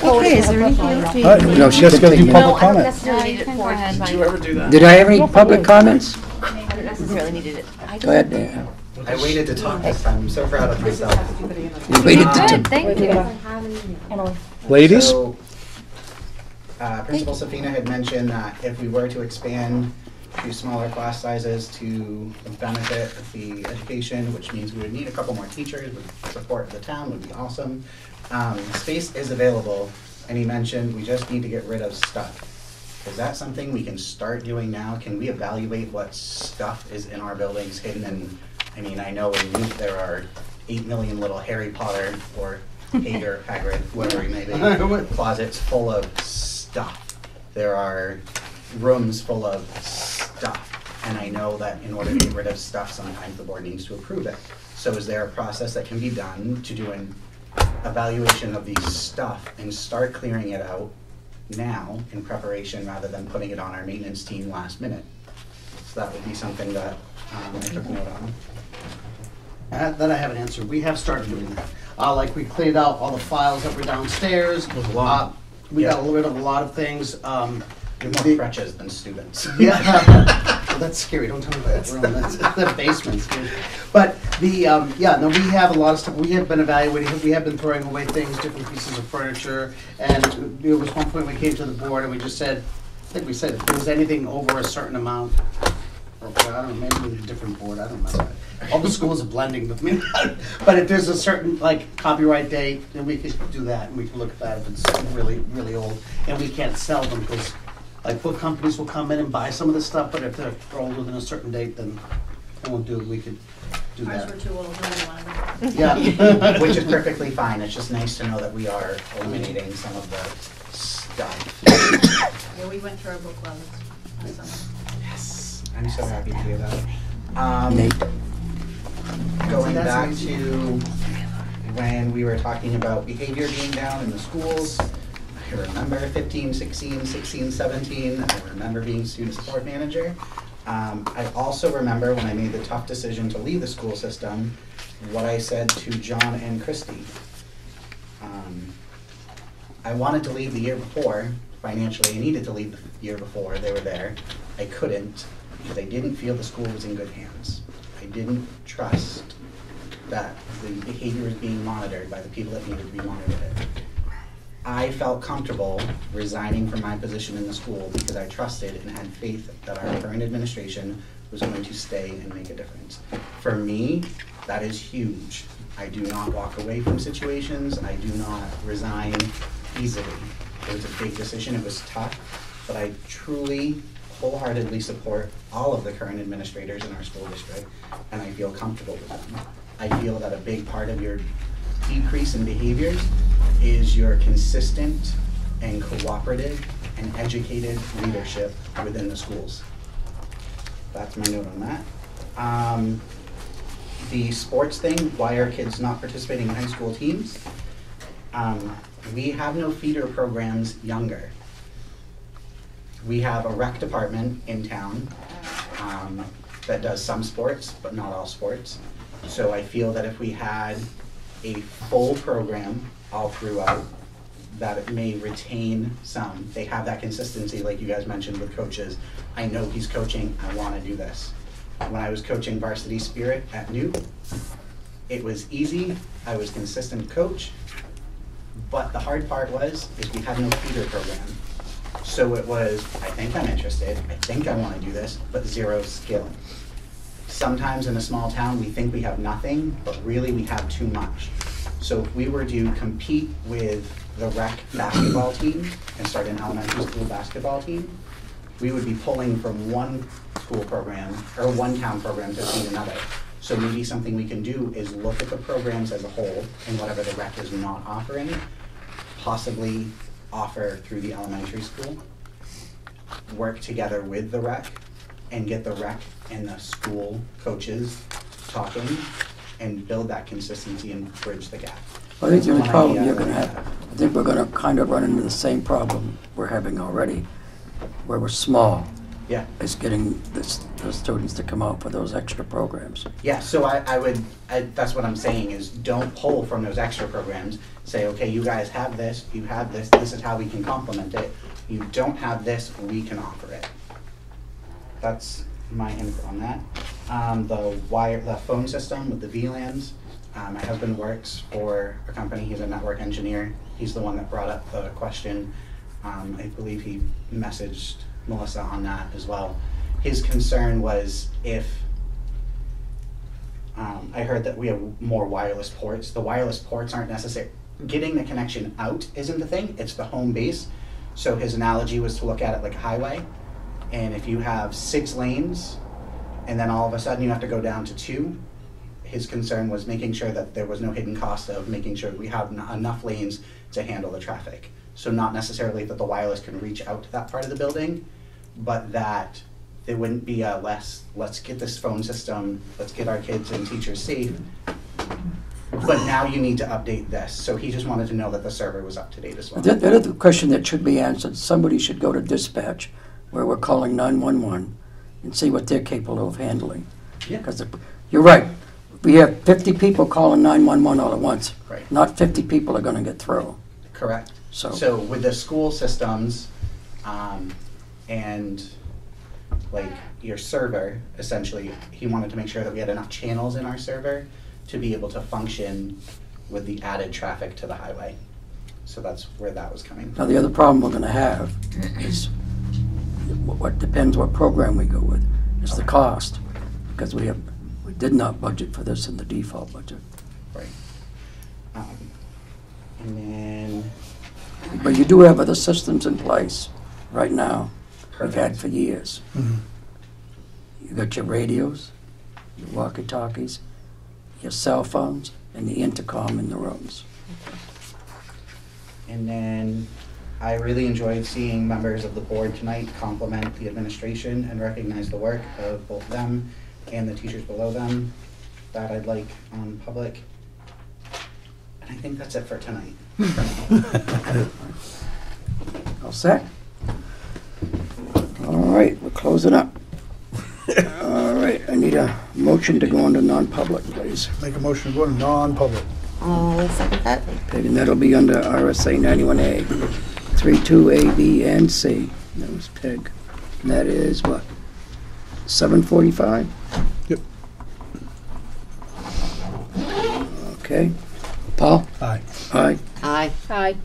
Okay, is there anything else we? All right, No, she let's can go take do me. public No, I don't comment. necessarily need it for it. Did you ever do that? Did I have any public comments? I don't necessarily needed it. Go ahead, Dan. I waited to talk this time. I'm so proud of myself. You waited to. Good, thank you. Emily. Ladies? So, Principal Safina had mentioned that if we were to expand to smaller class sizes to benefit the education, which means we would need a couple more teachers, with support of the town would be awesome. Space is available, and he mentioned we just need to get rid of stuff. Is that something we can start doing now? Can we evaluate what stuff is in our buildings hidden? And I mean, I know in youth there are 8 million little Harry Potter or Hager, Hagrid, whatever he may be, closets full of stuff. There are rooms full of stuff. And I know that in order to get rid of stuff, sometimes the board needs to approve it. So is there a process that can be done to do an evaluation of the stuff and start clearing it out now in preparation rather than putting it on our maintenance team last minute? So that would be something that I took note on. That I have an answer. We have started doing that. Like we cleared out all the files that were downstairs. Was a lot. We got rid of a lot of things. You're more crutches than students. Yeah. Well, that's scary. Don't tell me about that room. That's the basement's scary. But we have a lot of stuff. We have been evaluating. We have been throwing away things, different pieces of furniture. And there was one point we came to the board and we just said, I think we said if there was anything over a certain amount, or I don't know, maybe with a different board. I don't know. All the schools are blending with me. But if there's a certain copyright date, then we could do that and we can look at that if it's really, really old and we can't sell them because. Book companies will come in and buy some of this stuff, but if they're older than a certain date, then they won't do it. We could do that. Ours were too old, we didn't want them. Yeah. Which is perfectly fine. It's just nice to know that we are eliminating some of the stuff. Yeah, we went through our book levels last summer. Yes. I'm so happy to hear that. Going back to when we were talking about behavior being down in the schools, I remember 15, 16, 16, 17. I remember being student support manager. I also remember when I made the tough decision to leave the school system, what I said to John and Christy. I wanted to leave the year before. Financially, I needed to leave the year before. They were there. I couldn't because I didn't feel the school was in good hands. I didn't trust that the behavior was being monitored by the people that needed to be monitored. I felt comfortable resigning from my position in the school because I trusted and had faith that our current administration was going to stay and make a difference. For me, that is huge. I do not walk away from situations. I do not resign easily. It was a big decision. It was tough, but I truly, wholeheartedly support all of the current administrators in our school district, and I feel comfortable with them. I feel that a big part of your decrease in behaviors is your consistent and cooperative and educated leadership within the schools. That's my note on that. The sports thing, why are kids not participating in high school teams? We have no feeder programs younger. We have a rec department in town that does some sports, but not all sports. So I feel that if we had a full program all throughout, that it may retain some. They have that consistency like you guys mentioned with coaches. I know he's coaching, I want to do this. When I was coaching varsity spirit at New, it was easy, I was consistent coach, but the hard part is we had no feeder program. So it was, I think I'm interested, I think I want to do this, but zero skill. Sometimes in a small town we think we have nothing, but really we have too much. So if we were to compete with the rec basketball team and start an elementary school basketball team, we would be pulling from one school program or one town program to feed another. So maybe something we can do is look at the programs as a whole and whatever the rec is not offering, possibly offer through the elementary school, work together with the rec and get the rec and the school coaches talking and build that consistency and bridge the gap. I think the only problem you're going to have, I think we're going to kind of run into the same problem we're having already, where we're small. Yeah. Is getting the students to come out for those extra programs. Yeah, so that's what I'm saying is don't pull from those extra programs. Say, okay, you guys have this, you have this, this is how we can complement it. You don't have this, we can offer it. That's my input on that. The phone system with the VLANs. My husband works for a company, he's a network engineer. He's the one that brought up the question. I believe he messaged Melissa on that as well. His concern was if, I heard that we have more wireless ports. The wireless ports aren't necessary. Getting the connection out isn't the thing, it's the home base. So his analogy was to look at it like a highway. And if you have 6 lanes, and then all of a sudden you have to go down to 2, his concern was making sure that there was no hidden cost of making sure we have enough lanes to handle the traffic. So not necessarily that the wireless can reach out to that part of the building, but that there wouldn't be a let's get this phone system, let's get our kids and teachers safe, but now you need to update this. So he just wanted to know that the server was up to date as well. The other question that should be answered, somebody should go to dispatch, where we're calling 911, and see what they're capable of handling. Yeah. Because you're right, we have 50 people calling 911 all at once. Right. Not 50 people are going to get through. Correct. So with the school systems, and like your server, essentially, he wanted to make sure that we had enough channels in our server to be able to function with the added traffic to the highway. So that's where that was coming Now, from. the other problem we're gonna have is, what depends what program we go with, is the cost. Because we did not budget for this in the default budget. Right. And then, But you do have other systems in place right now, we've had for years. You got your radios, your walkie-talkies, your cell phones, and the intercom in the rooms. and then I really enjoyed seeing members of the board tonight compliment the administration and recognize the work of both them and the teachers below them. That I'd like on public. And I think that's it for tonight. All set? All right, we're closing up. All right, I need a motion to go into non-public, please. Make a motion to go into non-public. I'll second that. Okay, and that'll be under RSA 91A, 32A, B, and C. That was Peg. And that is what? 7:45? Yep. Okay. Paul? Aye. Aye. Aye. Aye.